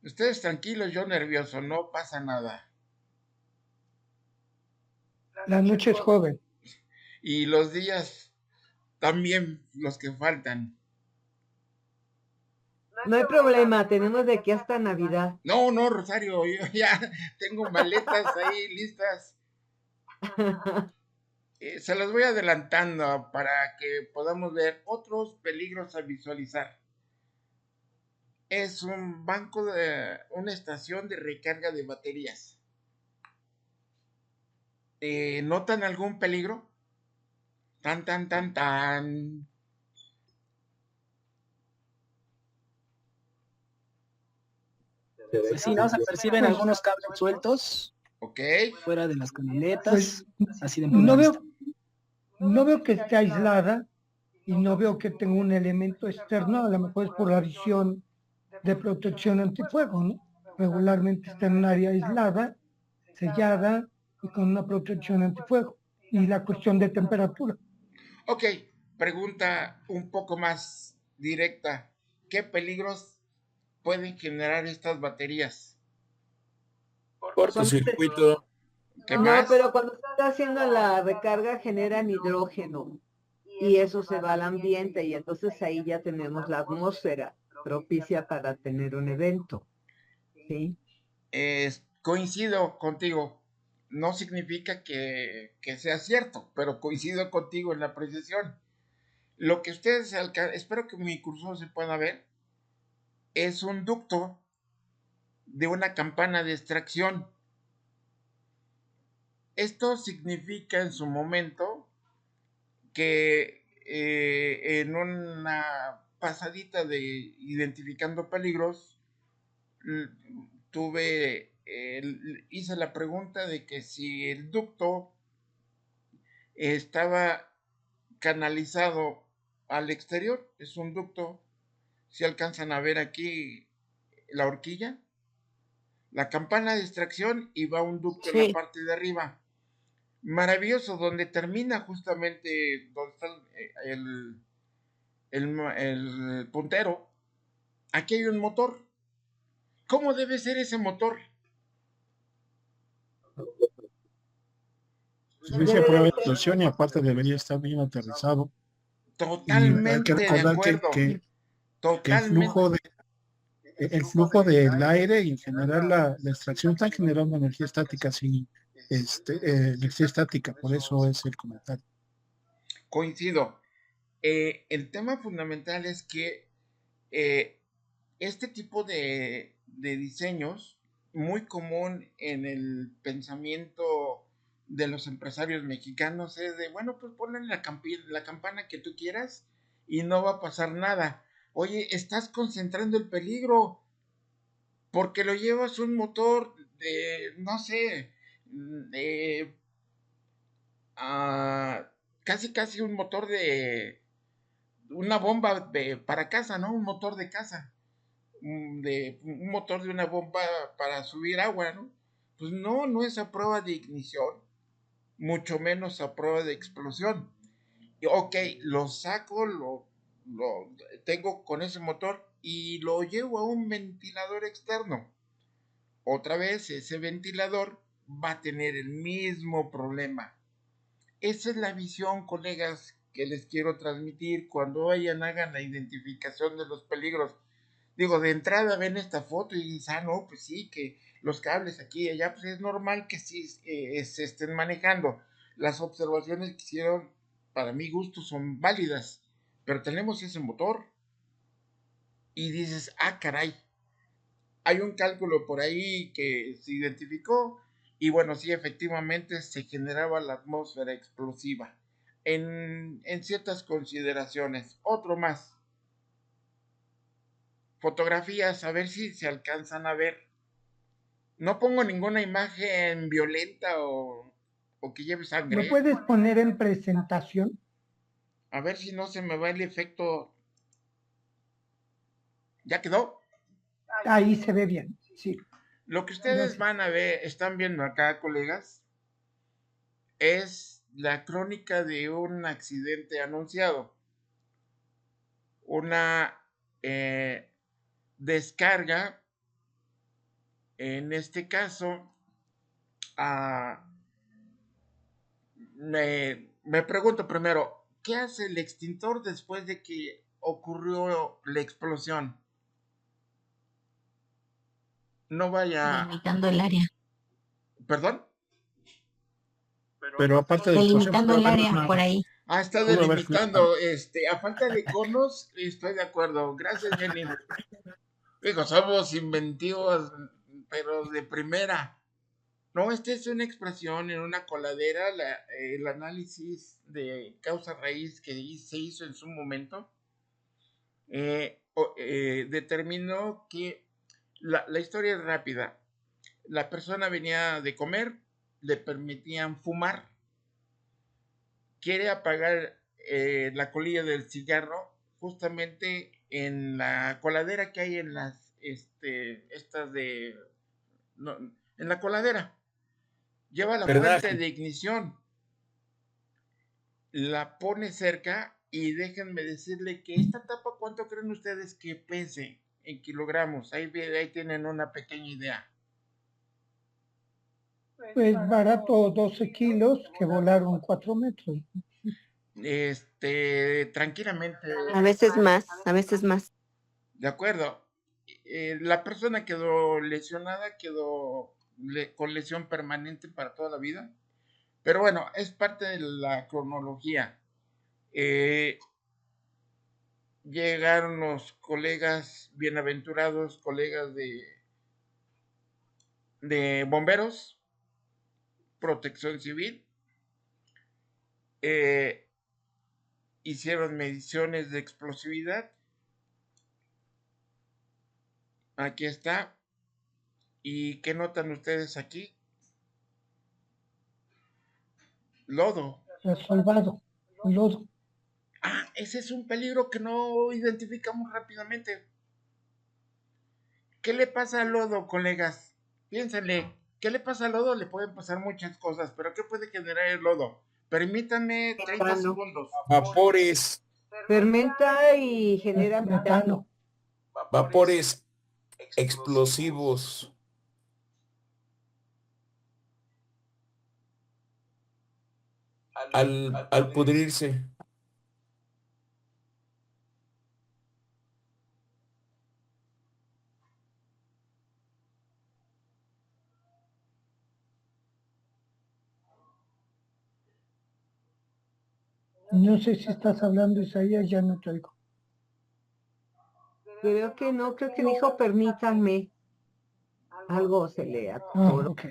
ustedes tranquilos, yo nervioso, no pasa nada. La noche es joven. Y los días también, los que faltan. No hay problema, tenemos de aquí hasta Navidad. No, no, Rosario, yo ya tengo maletas ahí listas. Se las voy adelantando para que podamos ver otros peligros a visualizar. Es un banco de una estación de recarga de baterías. ¿Notan algún peligro? Tan, tan, tan, tan. Pues sí, ¿no? Se perciben algunos cables sueltos Ok. fuera de las camionetas, Pues así de no vista. no veo que esté aislada y no veo que tenga un elemento externo, a lo mejor es por la visión de protección antifuego, ¿no? Regularmente está en un área aislada, sellada y con una protección antifuego. Y la cuestión de temperatura. Ok, pregunta un poco más directa. ¿Qué peligros pueden generar estas baterías? Cortocircuito. ¿Qué No, más? pero cuando se está haciendo la recarga generan hidrógeno y eso se va al ambiente y entonces ahí ya tenemos la atmósfera propicia para tener un evento. ¿Sí? Coincido contigo. No significa que sea cierto, pero coincido contigo en la apreciación. Lo que ustedes espero que mi cursor se pueda ver, es un ducto de una campana de extracción. Esto significa en su momento que en una pasadita de identificando peligros, hice la pregunta de que si el ducto estaba canalizado al exterior, es un ducto, si alcanzan a ver aquí la horquilla, la campana de extracción y va un ducto en la parte de arriba. Maravilloso, donde termina justamente donde está el puntero. Aquí hay un motor. ¿Cómo debe ser ese motor? Servicio a prueba de explosión y aparte debería estar bien aterrizado. Y hay que Totalmente de recordar acuerdo. que Totalmente. el flujo del aire y en general la extracción están generando energía estática, sí, energía estática, por eso es el comentario. Coincido. El tema fundamental es que este tipo de diseños, muy común en el pensamiento de los empresarios mexicanos, es de, bueno, pues ponle la campana que tú quieras y no va a pasar nada. Oye, estás concentrando el peligro porque lo llevas un motor de, no sé, de, casi casi un motor de una bomba para casa, ¿no? Un motor de casa, un motor de una bomba para subir agua, ¿no? Pues no, no es a prueba de ignición, mucho menos a prueba de explosión. Ok, lo saco, lo tengo con ese motor y lo llevo a un ventilador externo. Otra vez ese ventilador va a tener el mismo problema. Esa es la visión, colegas, que les quiero transmitir cuando hagan la identificación de los peligros. Digo, de entrada ven esta foto y dicen, no, pues sí, que los cables aquí y allá, pues es normal que sí se estén manejando. Las observaciones que hicieron, para mi gusto, son válidas, pero tenemos ese motor y dices, caray, hay un cálculo por ahí que se identificó y bueno, sí, efectivamente se generaba la atmósfera explosiva en ciertas consideraciones. Otro más, fotografías, a ver si se alcanzan a ver. No pongo ninguna imagen violenta o que lleve ¿Lo sangre. puedes poner en presentación? A ver si no se me va el efecto. ¿Ya quedó? Ahí se ve bien, sí. Lo que ustedes Gracias. van a ver, están viendo acá, colegas, es la crónica de un accidente anunciado. Una descarga, en este caso, me pregunto primero, ¿qué hace el extintor después de que ocurrió la explosión? No vaya... Delimitando el área. ¿Perdón? Pero aparte de explosión, Delimitando puede el haber área por ahí. Está pudo haber delimitando, a falta de conos, estoy de acuerdo. Gracias, Jenny. Digo, somos inventivos, pero de primera. No, esta es una expresión en una coladera, el análisis de causa raíz que se hizo en su momento, determinó que la historia es rápida. La persona venía de comer, le permitían fumar, quiere apagar la colilla del cigarro justamente en la coladera que hay en las, estas de, no, en la coladera. Lleva la fuente de ignición, la pone cerca y déjenme decirle que esta tapa, ¿cuánto creen ustedes que pese en kilogramos? Ahí tienen una pequeña idea. Pues barato 12 kilos que volaron 4 metros. Tranquilamente. A veces más, a veces más. De acuerdo. La persona quedó lesionada, con lesión permanente para toda la vida. Pero bueno, es parte de la cronología. Llegaron los colegas bienaventurados, colegas de bomberos, protección civil, hicieron mediciones de explosividad. Aquí está. ¿Y qué notan ustedes aquí? Lodo. Resolvado, lodo. Ese es un peligro que no identificamos rápidamente. ¿Qué le pasa al lodo, colegas? Piénsenle, ¿qué le pasa al lodo? Le pueden pasar muchas cosas, pero ¿qué puede generar el lodo? Permítanme 30 segundos. Vapores, Fermenta y genera metano. vapores explosivos. Al pudrirse. No sé si estás hablando, Isaías, ya no te oigo. Creo que no, creo que dijo permítanme. Algo se le atoró. Ok.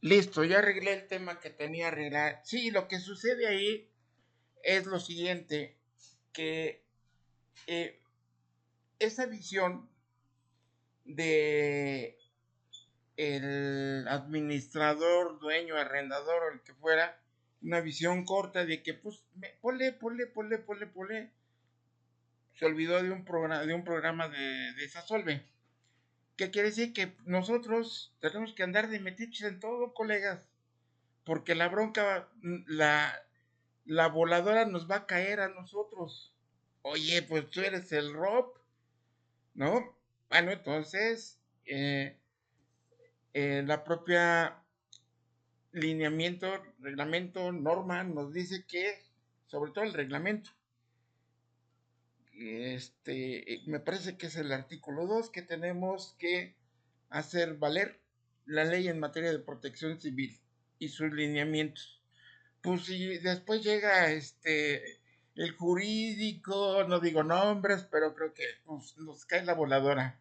Listo, ya arreglé el tema que tenía que arreglar. Sí, lo que sucede ahí es lo siguiente, que esa visión de el administrador, dueño, arrendador o el que fuera, una visión corta de que pues ponle, se olvidó de un programa de Sasolve. ¿Qué quiere decir? Que nosotros tenemos que andar de metiches en todo, colegas, porque la bronca, la voladora nos va a caer a nosotros. Oye, pues tú eres el Rob, ¿no? Bueno, entonces, la propia lineamiento, reglamento, norma, nos dice que, sobre todo el reglamento, me parece que es el artículo 2, que tenemos que hacer valer la ley en materia de protección civil y sus lineamientos. Pues si después llega el jurídico, no digo nombres, pero creo que nos cae la voladora.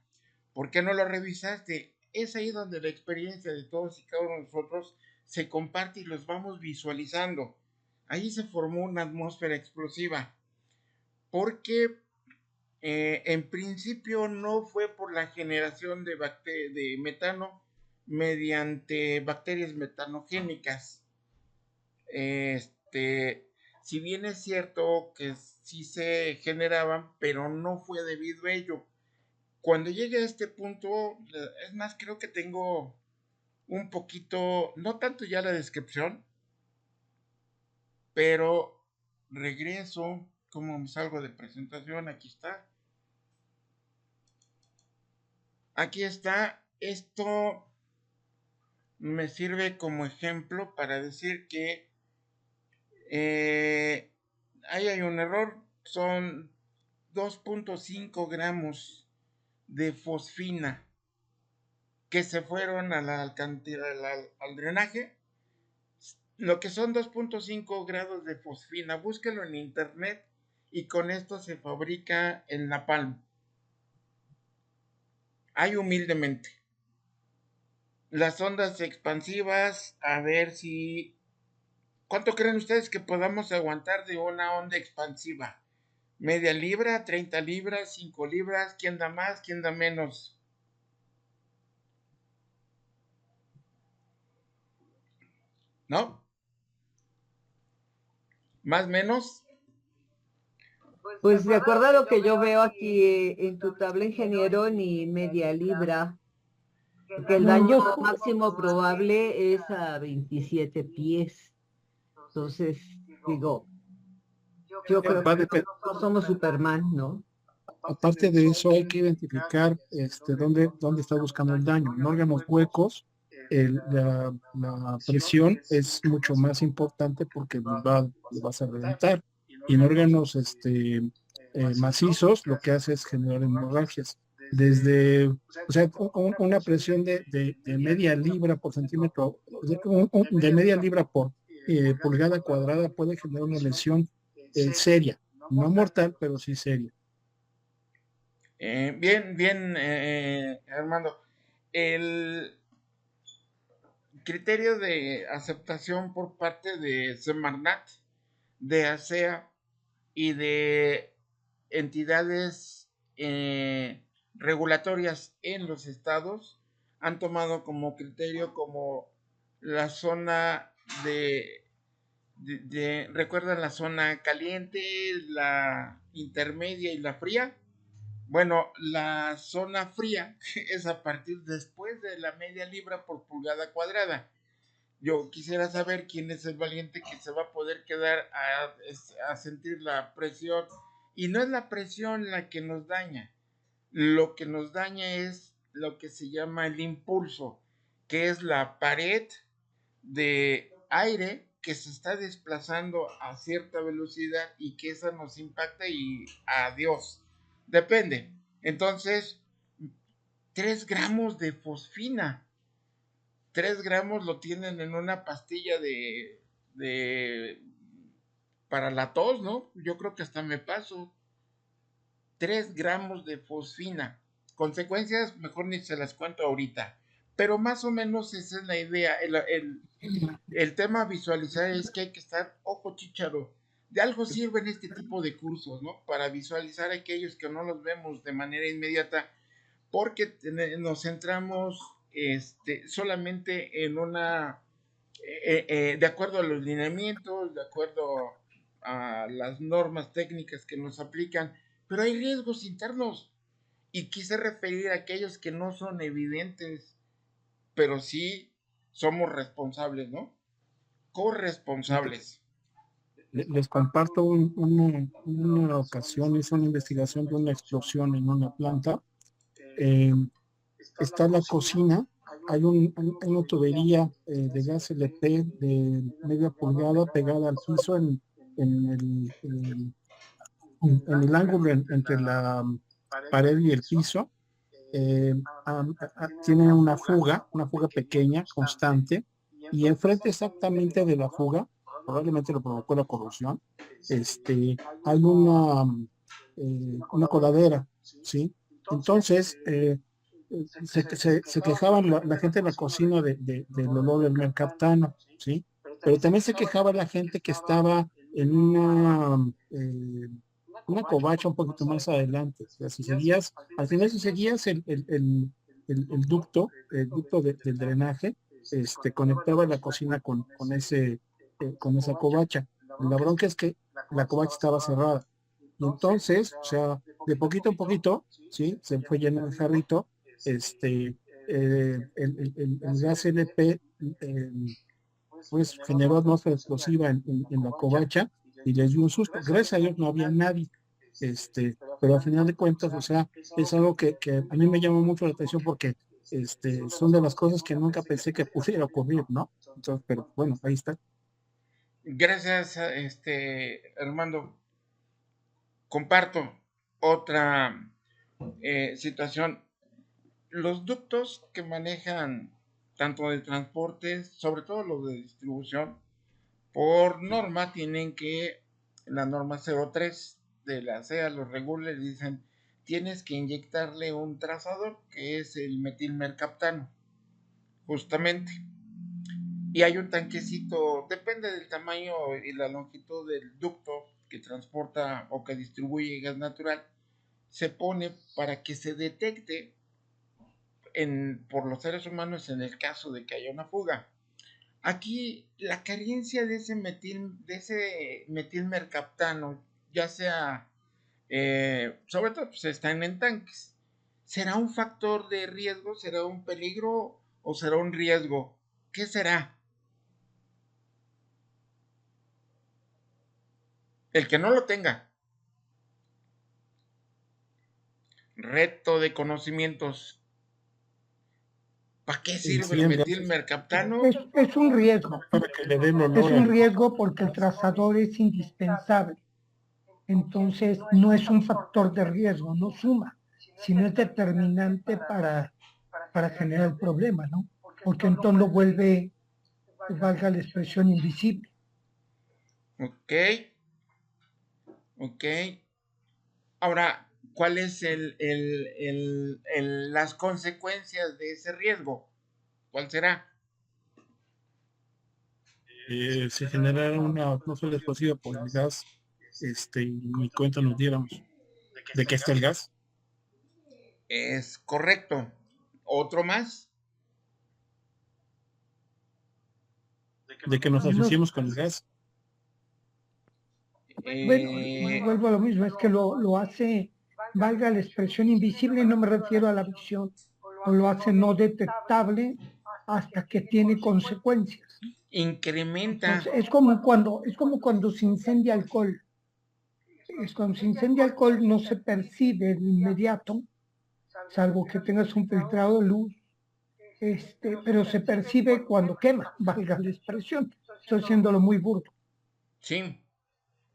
¿Por qué no lo revisaste? Es ahí donde la experiencia de todos y cada uno de nosotros se comparte y los vamos visualizando. Ahí se formó una atmósfera explosiva, porque en principio no fue por la generación de metano mediante bacterias metanogénicas. Si bien es cierto que sí se generaban, pero no fue debido a ello. Cuando llegue a este punto, es más, creo que tengo un poquito, no tanto ya la descripción, pero regreso, como me salgo de presentación, aquí está. Aquí está, esto me sirve como ejemplo para decir que ahí hay un error, son 2.5 gramos de fosfina que se fueron a la al drenaje. Lo que son 2.5 grados de fosfina, búsquelo en internet y con esto se fabrica el napalm. Hay humildemente. Las ondas expansivas, a ver si... ¿Cuánto creen ustedes que podamos aguantar de una onda expansiva? ¿Media libra, 30 libras, 5 libras? ¿Quién da más, quién da menos? ¿No? ¿Más, menos? Pues de acuerdo a lo que yo veo aquí en tu tabla, ingeniero, ni media libra, porque el No, daño yo, máximo probable es a 27 pies. Entonces, digo, yo creo Va a que depender. no somos Superman, ¿no? Aparte de eso, hay que identificar dónde está buscando el daño. En órganos huecos, la presión es mucho más importante porque los vas a reventar. Y en órganos macizos, lo que hace es generar hemorragias. O sea, una presión de media libra por centímetro, de media libra por pulgada cuadrada puede generar una lesión seria, no mortal, pero sí seria. Bien, Armando. El criterio de aceptación por parte de Semarnat, de ASEA y de entidades regulatorias en los estados han tomado como criterio como la zona ¿recuerdan la zona caliente, la intermedia y la fría? Bueno, la zona fría es a partir después de la media libra por pulgada cuadrada. Yo quisiera saber quién es el valiente que se va a poder quedar a sentir la presión. Y no es la presión la que nos daña. Lo que nos daña es lo que se llama el impulso, que es la pared de aire que se está desplazando a cierta velocidad y que esa nos impacta y adiós. Depende. Entonces, 3 gramos de fosfina. 3 gramos lo tienen en una pastilla de para la tos, ¿no? Yo creo que hasta me paso. 3 gramos de fosfina. Consecuencias, mejor ni se las cuento ahorita. Pero más o menos esa es la idea. El tema a visualizar es que hay que estar ojo chícharo. De algo sirven este tipo de cursos, ¿no? Para visualizar a aquellos que no los vemos de manera inmediata, porque nos centramos solamente en de acuerdo a los lineamientos, de acuerdo a las normas técnicas que nos aplican, pero hay riesgos internos Y quise referir a aquellos que no son evidentes, pero sí somos responsables, ¿no? Corresponsables. Les comparto una ocasión, hice una investigación de una explosión en una planta. Eh, Está la cocina, hay una tubería de gas LP de media pulgada pegada al piso en el, en, en el ángulo entre la pared y el piso. Tiene una fuga pequeña, constante, y enfrente exactamente de la fuga, probablemente lo provocó la corrosión, hay una coladera, ¿sí? Entonces, se quejaban la gente de la cocina del olor del mercaptano, ¿sí? Pero también se quejaba la gente que estaba en una covacha un poquito más adelante. O sea, si seguías, al final si seguías el ducto del drenaje, conectaba la cocina con esa covacha. La bronca es que la covacha estaba cerrada. Y entonces, o sea, de poquito en poquito, ¿sí? Se fue llenando el jarrito, el gas LP, pues generó atmósfera explosiva en la covacha y les dio un susto. Gracias a Dios no había nadie. Pero al final de cuentas, o sea, es algo que a mí me llama mucho la atención porque son de las cosas que nunca pensé que pudiera ocurrir, ¿no? Entonces, pero bueno, ahí está. Gracias, Armando. Comparto otra situación. Los ductos que manejan tanto de transporte, sobre todo los de distribución, por norma tienen que, la norma 03 de la CEA los regula y dicen, tienes que inyectarle un trazador que es el metilmercaptano, justamente. Y hay un tanquecito, depende del tamaño y la longitud del ducto que transporta o que distribuye gas natural, se pone para que se detecte por los seres humanos en el caso de que haya una fuga. Aquí la carencia de ese metilmercaptano, ya sea, sobre todo, pues están en tanques. ¿Será un factor de riesgo? ¿Será un peligro? ¿O será un riesgo? ¿Qué será? El que no lo tenga. Reto de conocimientos. ¿Para qué sirve Sí, el el gas metilmercaptano? Es un riesgo. para que le den Es olor un riesgo porque el trazador es indispensable. Entonces, no es un factor de riesgo, no suma, sino es determinante para generar el problema, ¿no? Porque entonces lo vuelve, valga la expresión, invisible. Ok, ok. Ahora, ¿cuáles las consecuencias de ese riesgo? ¿Cuál será? se generara una atmósfera explosiva por el gas, y ni cuenta nos diéramos de qué está el gas, Es correcto. ¿Otro más? de que nos No, asociemos con el gas. bueno, Eh, vuelvo a lo mismo, es que lo hace, valga la expresión invisible, no me refiero a la visión, o lo hace no detectable hasta que tiene consecuencias. incrementa. Entonces, es como cuando se incendia alcohol. Es cuando se incendia alcohol no se percibe de inmediato, salvo que tengas un filtrado de luz, pero se percibe cuando quema, valga la expresión. Estoy haciéndolo muy burdo. Sí,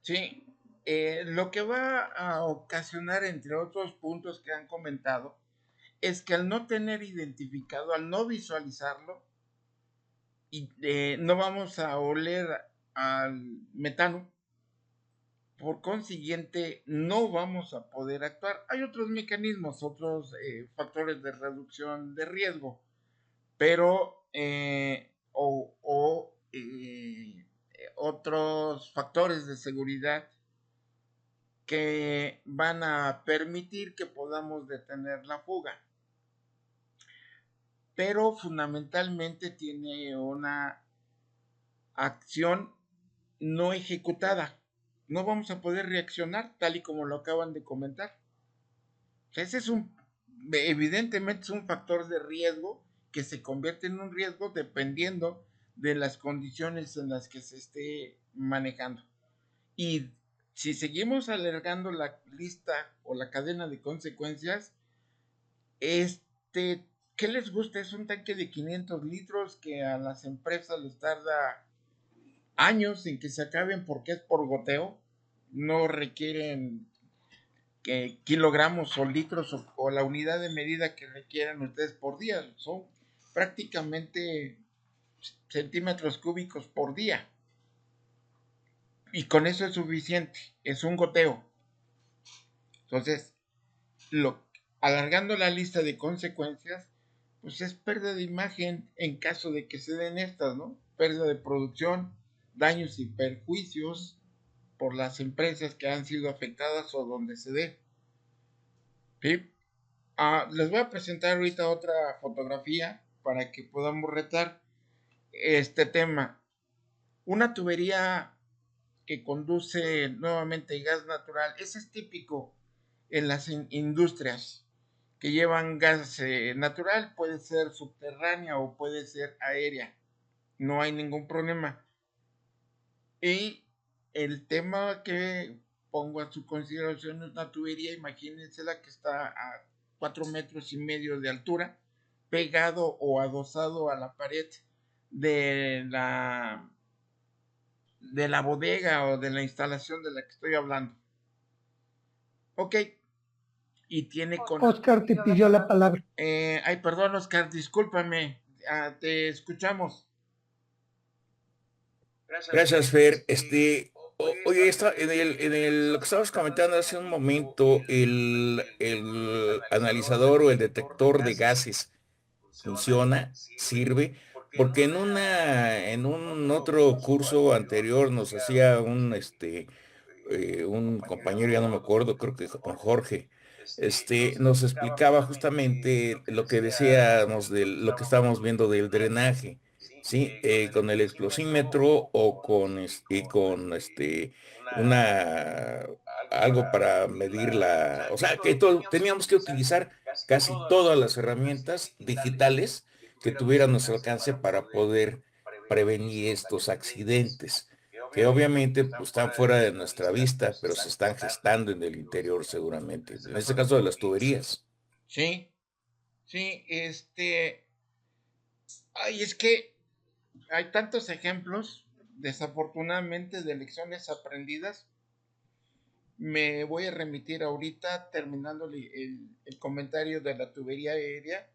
sí. Lo que va a ocasionar, entre otros puntos que han comentado, es que al no tener identificado, al no visualizarlo, y no vamos a oler al metano, por consiguiente no vamos a poder actuar. Hay otros mecanismos, otros factores de reducción de riesgo, pero otros factores de seguridad que van a permitir que podamos detener la fuga. Pero fundamentalmente tiene una acción no ejecutada. No vamos a poder reaccionar tal y como lo acaban de comentar. Ese es un evidentemente es un factor de riesgo que se convierte en un riesgo dependiendo de las condiciones en las que se esté manejando. Y si seguimos alargando la lista o la cadena de consecuencias, ¿qué les gusta? Es un tanque de 500 litros que a las empresas les tarda años en que se acaben porque es por goteo. No requieren kilogramos o litros o la unidad de medida que requieran ustedes por día. Son prácticamente centímetros cúbicos por día. Y con eso es suficiente. Es un goteo. Entonces, alargando la lista de consecuencias, pues es pérdida de imagen en caso de que se den estas, ¿no? Pérdida de producción, daños y perjuicios por las empresas que han sido afectadas o donde se dé. ¿Sí? Les voy a presentar ahorita otra fotografía para que podamos retar este tema. Una tubería que conduce nuevamente gas natural. Ese es típico en las industrias que llevan gas natural, puede ser subterránea o puede ser aérea. No hay ningún problema. Y el tema que pongo a su consideración es una tubería, imagínense la que está a 4,5 metros de altura, pegado o adosado a la pared de la bodega o de la instalación de la que estoy hablando. Ok. Y tiene con... Oscar te pidió la palabra. Perdón, Oscar, discúlpame. Te escuchamos. Gracias, Fer. Oye, lo que estabas comentando hace un momento, el analizador o el detector de gases funciona, sirve, porque en un otro curso anterior nos hacía un compañero, ya no me acuerdo, creo que con Jorge, nos explicaba justamente lo que decíamos de lo que estábamos viendo del drenaje, ¿sí? Con el explosímetro o con una, algo para medir o sea, que teníamos que utilizar casi todas las herramientas digitales que tuvieran nuestro alcance para poder prevenir estos accidentes que obviamente pues, están fuera de nuestra vista, pero se están gestando en el interior seguramente. En este caso de las tuberías. Sí, es que hay tantos ejemplos, desafortunadamente, de lecciones aprendidas. Me voy a remitir ahorita, terminando el comentario de la tubería aérea,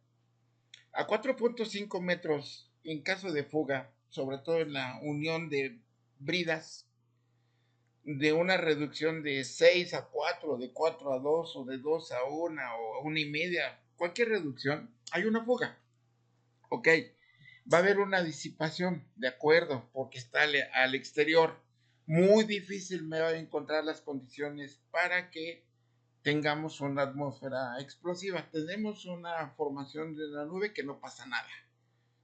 a 4,5 metros en caso de fuga, sobre todo en la unión de bridas, de una reducción de 6 a 4, de 4 a 2 o de 2 a 1 o a 1,5, cualquier reducción, hay una fuga. Ok, va a haber una disipación, de acuerdo, porque está al exterior. Muy difícil me va a encontrar las condiciones para que tengamos una atmósfera explosiva. Tenemos una formación de la nube que no pasa nada.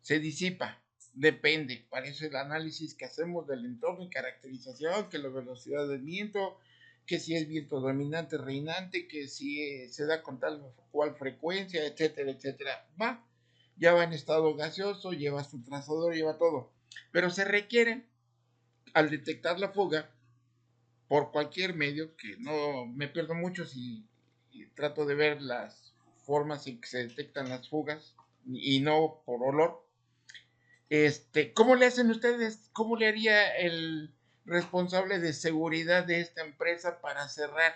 Se disipa, depende. Para eso el análisis que hacemos del entorno y caracterización, que la velocidad del viento, que si es viento dominante, reinante, que si se da con tal o cual frecuencia, etcétera, etcétera. Ya va en estado gaseoso, lleva su trazador, lleva todo. Pero se requiere, al detectar la fuga, por cualquier medio, que no me pierdo mucho si trato de ver las formas en que se detectan las fugas y no por olor. ¿Cómo le hacen ustedes? ¿Cómo le haría el responsable de seguridad de esta empresa para cerrar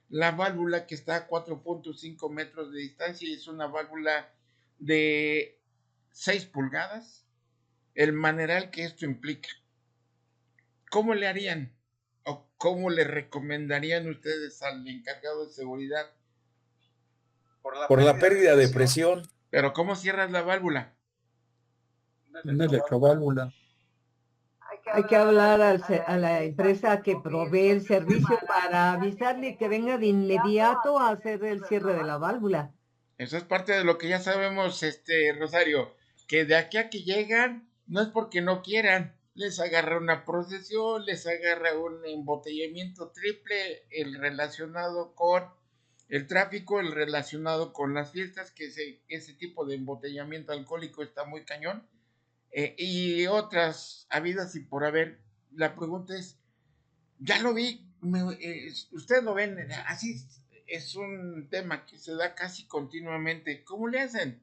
la válvula que está a 4,5 metros de distancia y es una válvula de 6 pulgadas? El maneral que esto implica. ¿Cómo le harían? ¿O cómo le recomendarían ustedes al encargado de seguridad? Por la pérdida de presión. Pero ¿cómo cierras la válvula? Una electroválvula. Hay que hablar a la empresa que provee el servicio para avisarle que venga de inmediato a hacer el cierre de la válvula. Eso es parte de lo que ya sabemos, Rosario, que de aquí a que llegan, no es porque no quieran, les agarra una procesión, les agarra un embotellamiento triple, el relacionado con el tráfico, el relacionado con las fiestas, que ese tipo de embotellamiento alcohólico está muy cañón, y otras habidas y por haber. La pregunta es, ya lo vi, ustedes lo ven, así es un tema que se da casi continuamente. ¿Cómo le hacen?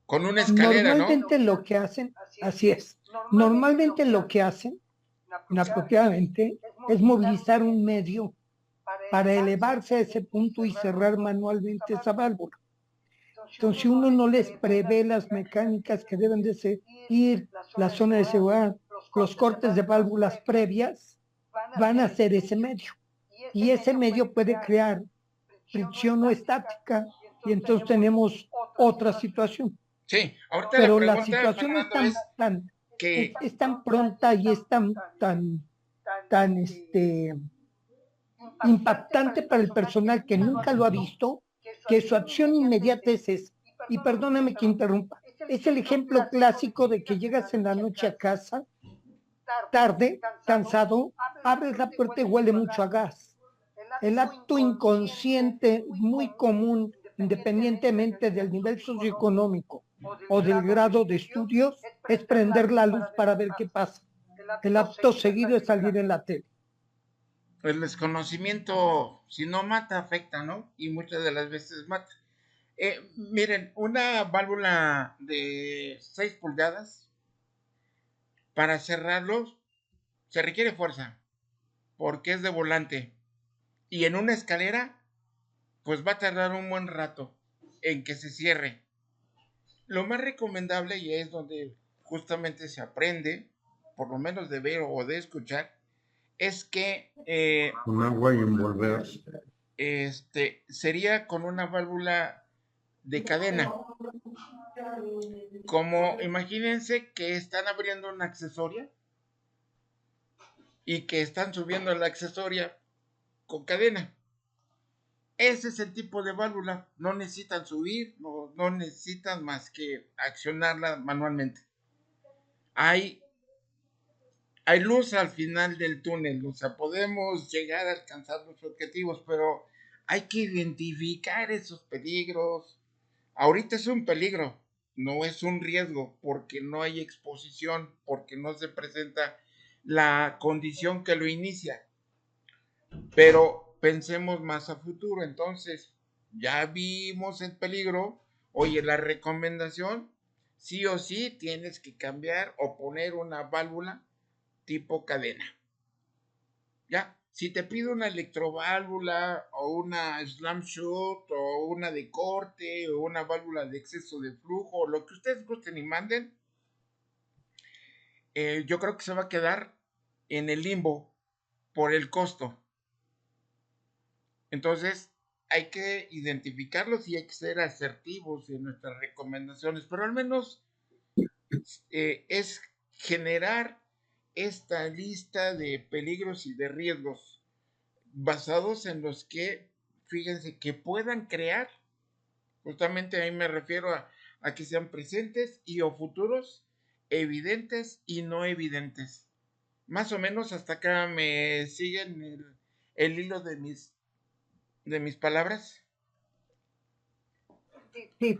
Con una escalera, ¿no? Normalmente lo que hacen, así es, normalmente lo que hacen inapropiadamente es movilizar un medio para elevarse a ese punto y cerrar manualmente esa válvula. Entonces, si uno no les prevé las mecánicas que deben de seguir, la zona de seguridad, los cortes de válvulas previas, van a ser ese medio. Y ese medio puede crear fricción no estática y entonces tenemos otra situación. Sí, ahorita Pero la la pregunta, situación es Fernando, es tan pronta y es tan impactante para el personal que nunca lo ha visto, que su acción inmediata es esa. Y perdóname que interrumpa, es el ejemplo clásico de que llegas en la noche a casa, tarde, cansado, abres la puerta y huele mucho a gas. El acto inconsciente muy común, independientemente del nivel socioeconómico o del grado de estudios, es prender la luz para ver qué pasa. El acto seguido es salir en la tele. el desconocimiento, si no mata, afecta, ¿no? Y muchas de las veces mata. Miren, una válvula de 6 pulgadas, para cerrarlos, se requiere fuerza, porque es de volante. Y en una escalera, pues va a tardar un buen rato en que se cierre. Lo más recomendable, y es donde justamente se aprende, por lo menos de ver o de escuchar, es que Con agua y envolver. Sería con una válvula de cadena. Como imagínense que están abriendo una accesoria y que están subiendo la accesoria con cadena. Ese es el tipo de válvula. No necesitan subir, no necesitan más que accionarla manualmente. Hay luz al final del túnel, o sea, podemos llegar a alcanzar los objetivos, pero hay que identificar esos peligros. Ahorita es un peligro, no es un riesgo, porque no hay exposición, porque no se presenta la condición que lo inicia. Pero pensemos más a futuro, entonces, ya vimos el peligro, oye, la recomendación, sí o sí tienes que cambiar o poner una válvula tipo cadena. Ya, si te pido una electroválvula o una slam shot o una de corte o una válvula de exceso de flujo, lo que ustedes gusten y manden, yo creo que se va a quedar en el limbo por el costo. Entonces, hay que identificarlos y hay que ser asertivos en nuestras recomendaciones, pero al menos es generar esta lista de peligros y de riesgos basados en los que, fíjense, que puedan crear, justamente ahí me refiero a que sean presentes y o futuros, evidentes y no evidentes. Más o menos hasta acá me siguen el hilo de mis palabras. Sí.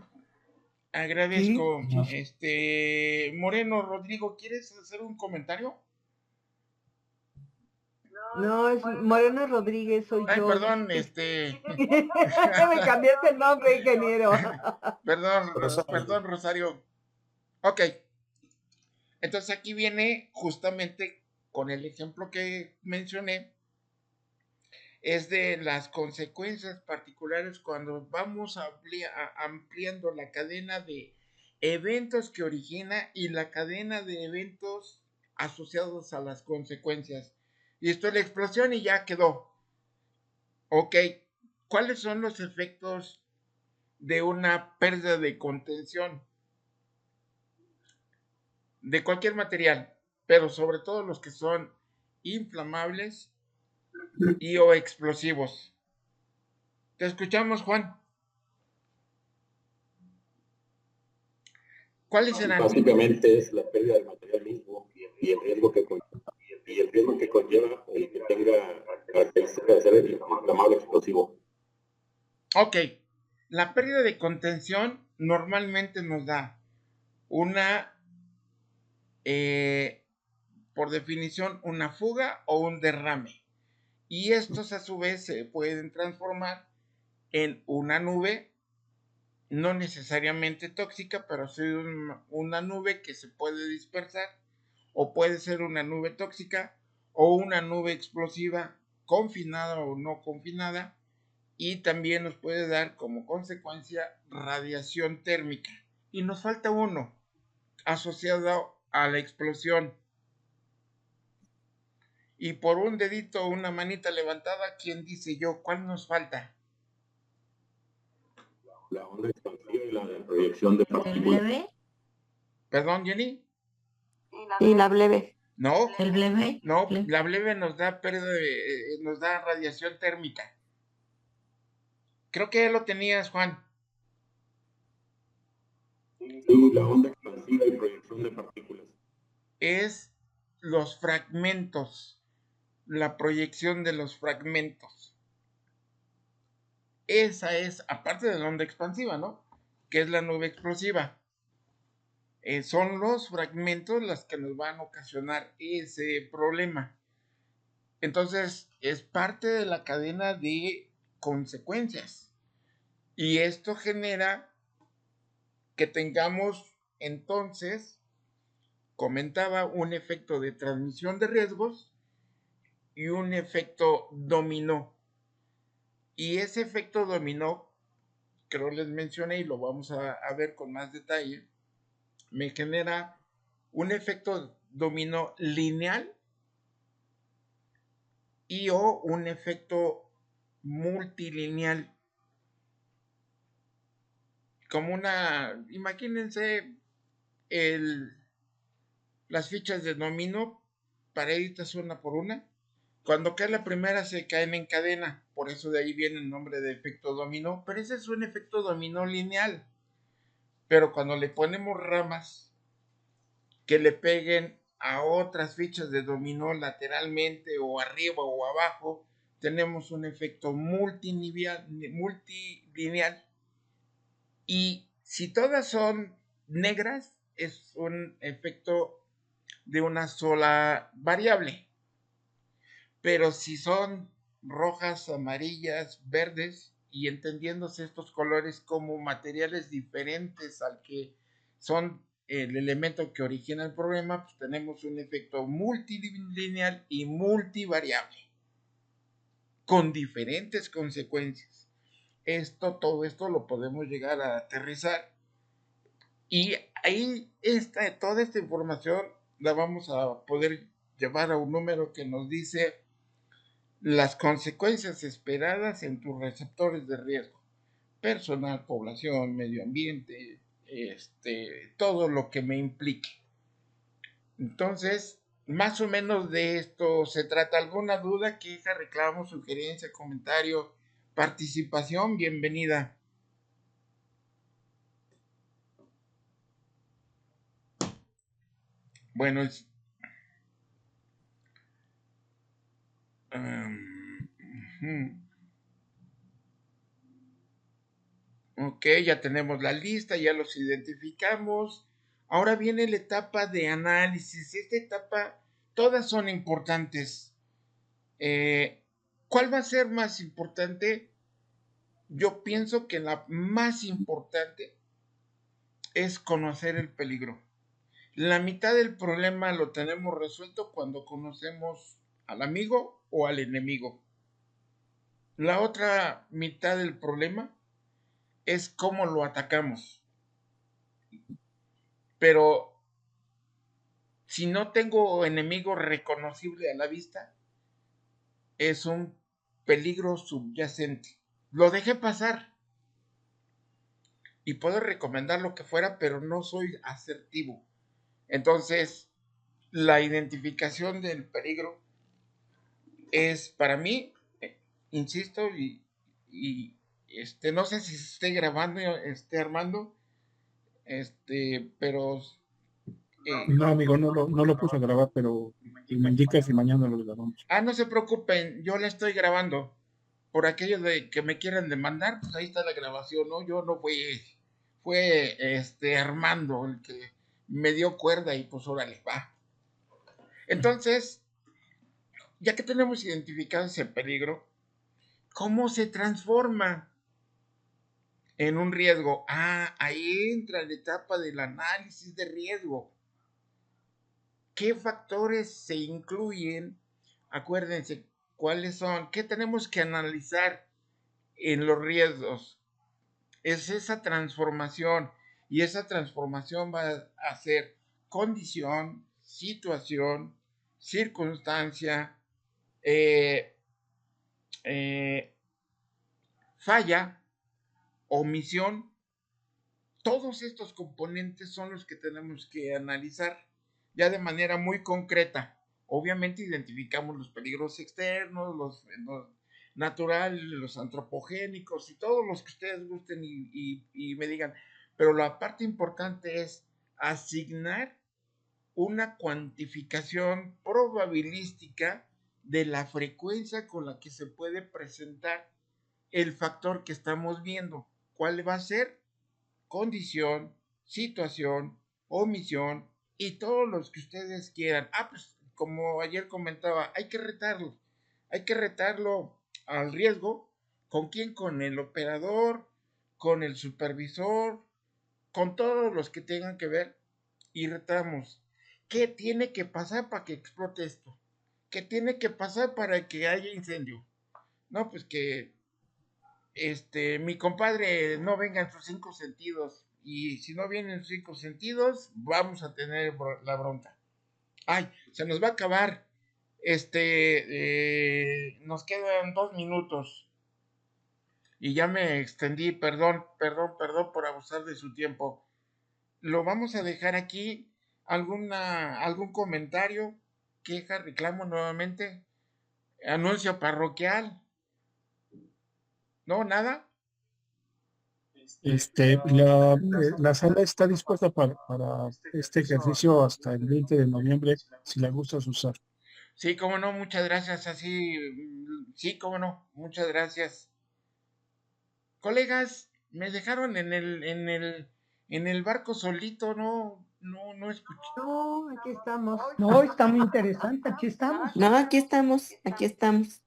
Agradezco. Sí. Moreno Rodrigo, ¿quieres hacer un comentario? No, es Moreno Rodríguez, soy Ay, yo. perdón, Me cambiaste el nombre, ingeniero. Perdón, Rosario. Ok. Entonces aquí viene justamente con el ejemplo que mencioné, es de las consecuencias particulares cuando vamos ampliando la cadena de eventos que origina y la cadena de eventos asociados a las consecuencias. Y esto es la explosión y ya quedó. Ok, ¿cuáles son los efectos de una pérdida de contención de cualquier material, pero sobre todo los que son inflamables y o explosivos? Te escuchamos, Juan. ¿Cuáles serán? Básicamente es la pérdida del material mismo y el riesgo que conlleva el que tenga características de ser inflamable explosivo. Ok, la pérdida de contención normalmente nos da una, por definición, una fuga o un derrame. Y estos a su vez se pueden transformar en una nube, no necesariamente tóxica, pero sí una nube que se puede dispersar, o puede ser una nube tóxica o una nube explosiva, confinada o no confinada, y también nos puede dar como consecuencia radiación térmica. Y nos falta uno asociado a la explosión. Y por un dedito, una manita levantada, ¿quién dice yo? ¿Cuál nos falta? La onda expansiva y la proyección de ¿El partículas. bleve? ¿Perdón, Jenny? Sí, la bleve. No, ¿El bleve? no, la bleve nos da pérdida nos da radiación térmica. Creo que ya lo tenías, Juan. Sí, la onda expansiva y proyección de partículas. Es los fragmentos, la proyección de los fragmentos. Esa es, aparte de la onda expansiva, ¿no? Que es la nube explosiva. Son los fragmentos las que nos van a ocasionar ese problema. Entonces, es parte de la cadena de consecuencias. Y esto genera que tengamos, entonces, comentaba, un efecto de transmisión de riesgos y un efecto dominó. Y ese efecto dominó, creo les mencioné y lo vamos a ver con más detalle, me genera un efecto dominó lineal y o un efecto multilineal. Como una, imagínense las fichas de dominó paraditas una por una. Cuando cae la primera se caen en cadena, por eso de ahí viene el nombre de efecto dominó, pero ese es un efecto dominó lineal. Pero cuando le ponemos ramas que le peguen a otras fichas de dominó lateralmente o arriba o abajo, tenemos un efecto multilineal. Y si todas son negras, es un efecto de una sola variable. Pero si son rojas, amarillas, verdes, y entendiéndose estos colores como materiales diferentes al que son el elemento que origina el problema, pues tenemos un efecto multilineal y multivariable, con diferentes consecuencias. Todo esto lo podemos llegar a aterrizar. Y ahí toda esta información la vamos a poder llevar a un número que nos dice las consecuencias esperadas en tus receptores de riesgo: personal, población, medio ambiente, todo lo que me implique. Entonces, más o menos de esto se trata. ¿Alguna duda, queja, reclamo, sugerencia, comentario, participación? Bienvenida. Bueno, ok, ya tenemos la lista, ya los identificamos. Ahora viene la etapa de análisis. Esta etapa, todas son importantes. ¿Cuál va a ser más importante? Yo pienso que la más importante es conocer el peligro. La mitad del problema lo tenemos resuelto cuando conocemos al amigo o al enemigo. La otra mitad del problema es cómo lo atacamos. Pero si no tengo enemigo reconocible a la vista, es un peligro subyacente. Lo dejé pasar y puedo recomendar lo que fuera, pero no soy asertivo. Entonces, la identificación del peligro es para mí, insisto, y no sé si se esté grabando, Armando, pero No, amigo, no lo puse a grabar, pero me indicas si mañana lo grabamos. no se preocupen, yo la estoy grabando. por aquello de que me quieran demandar, pues ahí está la grabación, ¿no? Yo no fue Armando el que me dio cuerda y pues órale, va. Entonces, ya que tenemos identificado ese peligro, ¿cómo se transforma en un riesgo? Ahí entra la etapa del análisis de riesgo. ¿Qué factores se incluyen? Acuérdense, ¿cuáles son? ¿Qué tenemos que analizar en los riesgos? Es esa transformación, y esa transformación va a ser condición, situación, circunstancia, eh, eh, falla, omisión. Todos estos componentes son los que tenemos que analizar ya de manera muy concreta. Obviamente identificamos los peligros externos, los naturales, los antropogénicos y todos los que ustedes gusten y me digan. Pero la parte importante es asignar una cuantificación probabilística de la frecuencia con la que se puede presentar el factor que estamos viendo. ¿Cuál va a ser? Condición, situación, omisión y todos los que ustedes quieran. Pues como ayer comentaba, hay que retarlo al riesgo. ¿Con quién? Con el operador, con el supervisor, con todos los que tengan que ver y retamos. ¿Qué tiene que pasar para que explote esto? ¿Qué tiene que pasar para que haya incendio? No, pues que mi compadre no venga en sus 5 sentidos. Y si no viene en sus 5 sentidos, vamos a tener la bronca. Se nos va a acabar. Nos quedan 2 minutos. Y ya me extendí, perdón por abusar de su tiempo. Lo vamos a dejar aquí. ¿Algún comentario? ¿Queja? ¿Reclamo nuevamente? ¿Anuncio parroquial? ¿No? ¿Nada? La sala está dispuesta para este ejercicio hasta el 20 de noviembre, si la gustas usar. Sí, cómo no, muchas gracias. Sí, cómo no, muchas gracias. Colegas, me dejaron en el barco solito, no escuché. No, aquí estamos. No, está muy interesante, aquí estamos. No, aquí estamos.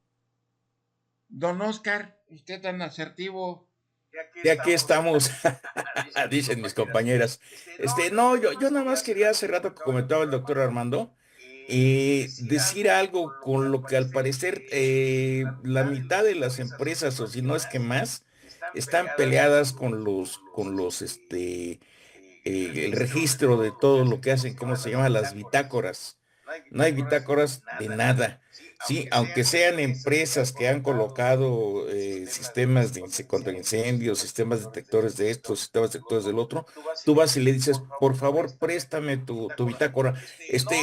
Don Oscar, usted tan asertivo. De aquí estamos, dicen mis compañeras. No, yo nada más quería hace rato que comentaba el doctor Armando, decir algo con lo que al parecer la mitad de las empresas, o si no es que más, están peleadas con el registro de todo lo que hacen, ¿cómo se llama? Las bitácoras. No hay bitácoras de nada. Sí, aunque sean empresas que han colocado sistemas contra incendios, sistemas detectores de estos, sistemas detectores del otro, tú vas y le dices, por favor, préstame tu bitácora.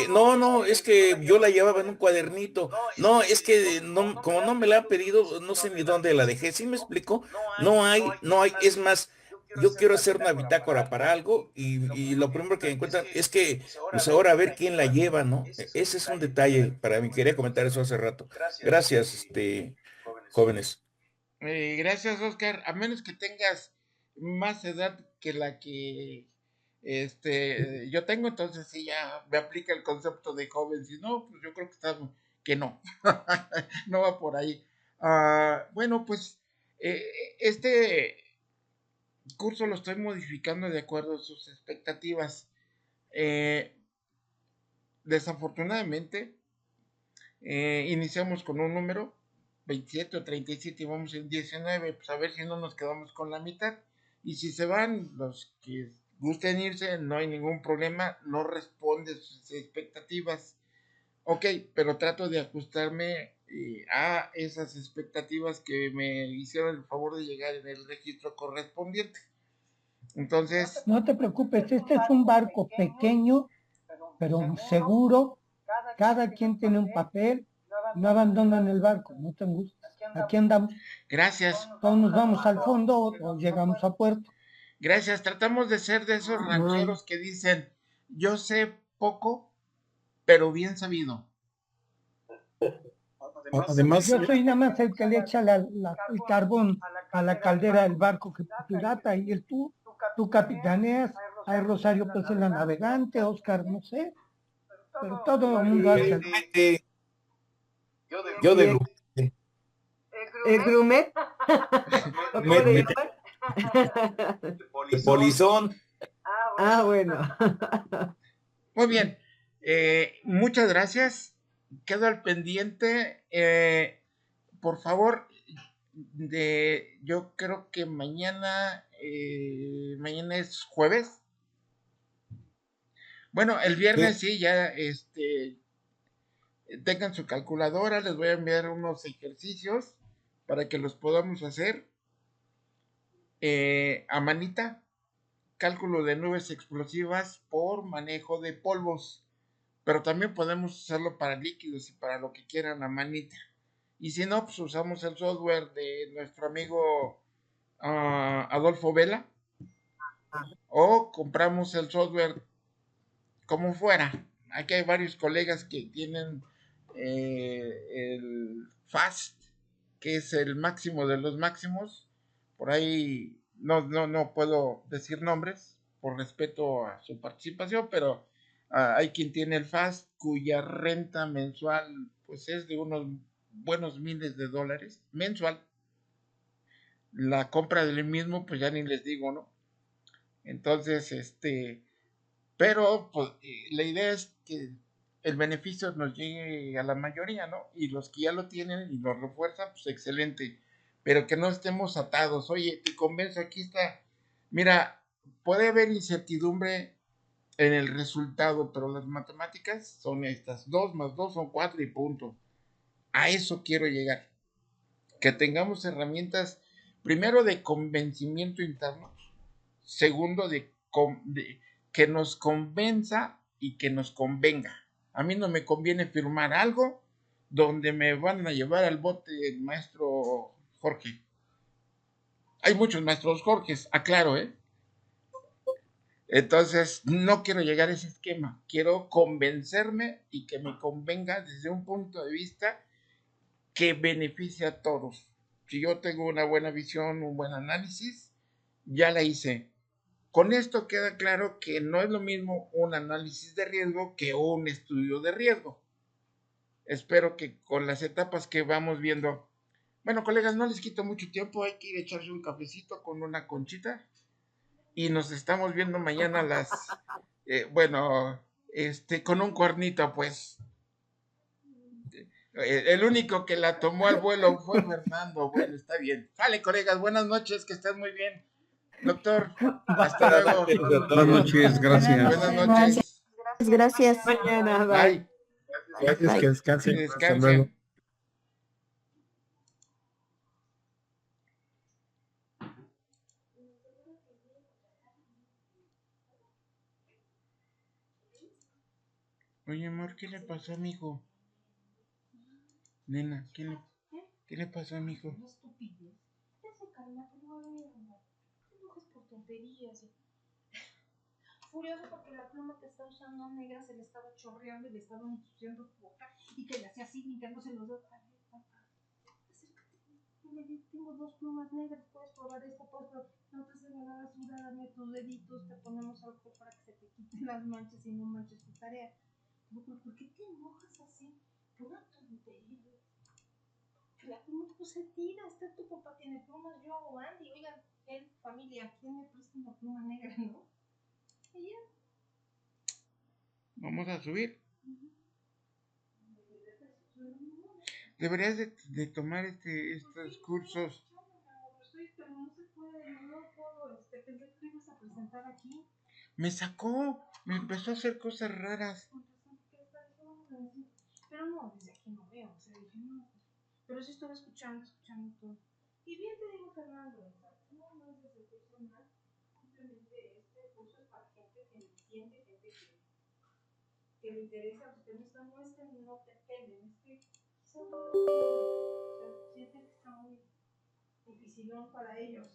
No, es que yo la llevaba en un cuadernito. No, es que no, como no me la han pedido, no sé ni dónde la dejé. ¿Sí me explico? No hay, es más. Yo quiero hacer una bitácora para algo y lo primero que encuentran es que, pues ahora a ver quién la lleva, ¿no? Ese es un detalle para mí. Quería comentar eso hace rato. Gracias, jóvenes. Gracias, Oscar. A menos que tengas más edad que la que yo tengo, entonces sí ya me aplica el concepto de joven. Si no, pues yo creo que no. No va por ahí. Bueno, pues este curso lo estoy modificando de acuerdo a sus expectativas. Desafortunadamente, iniciamos con un número 27 o 37 y vamos en 19, pues a ver si no nos quedamos con la mitad. Y si se van los que gusten irse, no hay ningún problema, no responde sus expectativas. Ok, pero trato de ajustarme a esas expectativas que me hicieron el favor de llegar en el registro correspondiente. Entonces, No te preocupes, este es un barco pequeño, pero seguro. Cada quien tiene un papel, no abandonan el barco, no te angusties. Aquí andamos. gracias. Todos nos vamos al fondo o llegamos a puerto. Gracias. Tratamos de ser de esos rancheros que dicen, yo sé poco, pero bien sabido. Además, Yo soy nada más el que le echa el carbón a la caldera del barco que pirata y tú capitaneas, hay Rosario pues es la navegante, Oscar no sé, pero todo el mundo hace algo. Yo de Bien. Grumete. ¿El grumet? ¿O cómo le llaman? El polizón. Ah, bueno. Muy bien. Muchas gracias. Quedo al pendiente. Por favor, yo creo que mañana es jueves. Bueno, el viernes sí, ya tengan su calculadora, les voy a enviar unos ejercicios para que los podamos hacer a manita. Cálculo de nubes explosivas por manejo de polvos, pero también podemos hacerlo para líquidos y para lo que quieran a manita. Y si no, pues usamos el software de nuestro amigo Adolfo Vela, o compramos el software como fuera. Aquí hay varios colegas que tienen el FAST, que es el máximo de los máximos. Por ahí no puedo decir nombres por respeto a su participación, pero hay quien tiene el FAST cuya renta mensual pues es de unos buenos miles de dólares mensual. La compra del mismo pues ya ni les digo, ¿no? Entonces, pero pues, la idea es que el beneficio nos llegue a la mayoría, ¿no? Y los que ya lo tienen y lo refuerzan, pues excelente. Pero que no estemos atados. Oye, te convenzo, aquí está. Mira, puede haber incertidumbre en el resultado, pero las matemáticas son estas. 2 más 2 son 4 y punto. A eso quiero llegar. Que tengamos herramientas, primero de convencimiento interno, segundo de que nos convenza y que nos convenga. A mí no me conviene firmar algo donde me van a llevar al bote el maestro Jorge. Hay muchos maestros Jorges, aclaro, ¿eh? Entonces, no quiero llegar a ese esquema. Quiero convencerme y que me convenga desde un punto de vista que beneficie a todos. Si yo tengo una buena visión, un buen análisis, ya la hice. Con esto queda claro que no es lo mismo un análisis de riesgo que un estudio de riesgo. Espero que con las etapas que vamos viendo. Bueno, colegas, no les quito mucho tiempo. Hay que ir a echarse un cafecito con una conchita. Y nos estamos viendo mañana a las... con un cuernito, pues. El único que la tomó al vuelo fue Fernando. Bueno, está bien. Sale, colegas, buenas noches, que estén muy bien. Doctor, hasta luego. Buenas noches, gracias. Buenas noches. Gracias. Mañana, bye. Bye. gracias, que descansen. Que Hasta luego. descansen. Oye, amor, ¿qué le pasó a mi hijo? Nena, ¿qué le pasó a mi hijo? Una estupidez. Ese calma, por favor, no te enojes por tonterías. Furioso porque la pluma que está usando negra se le estaba chorreando y le estaba ensuciando su boca y que le hacía así limpiándose los dedos. Acércate. Tengo 2 plumas negras, puedes probar esta, puedes probar. No te haces la basura, dame tus deditos, te ponemos algo para que se te quiten las manchas y no manches tu tarea. ¿Por qué te enojas así? Pura tontería. La pluma no se tira, tu papá tiene plumas, yo o Andy. Oigan, familia, ¿quién me presta una pluma negra, no? Y ya. Vamos a subir. Deberías de tomar estos cursos. Pero no se puede, no puedo. Pensé que ibas a presentar aquí. Me sacó, me empezó a hacer cosas raras. Pero no, desde aquí no veo, o sea, dije no. Pero sí estuve escuchando todo. Y bien te digo, Fernando, no es desde personal, simplemente este curso es para gente que me entiende, gente que le interesa los temas, no es que no te peguen, es que quizás no lo entienden, o sea, sienten que está muy dificilón para ellos.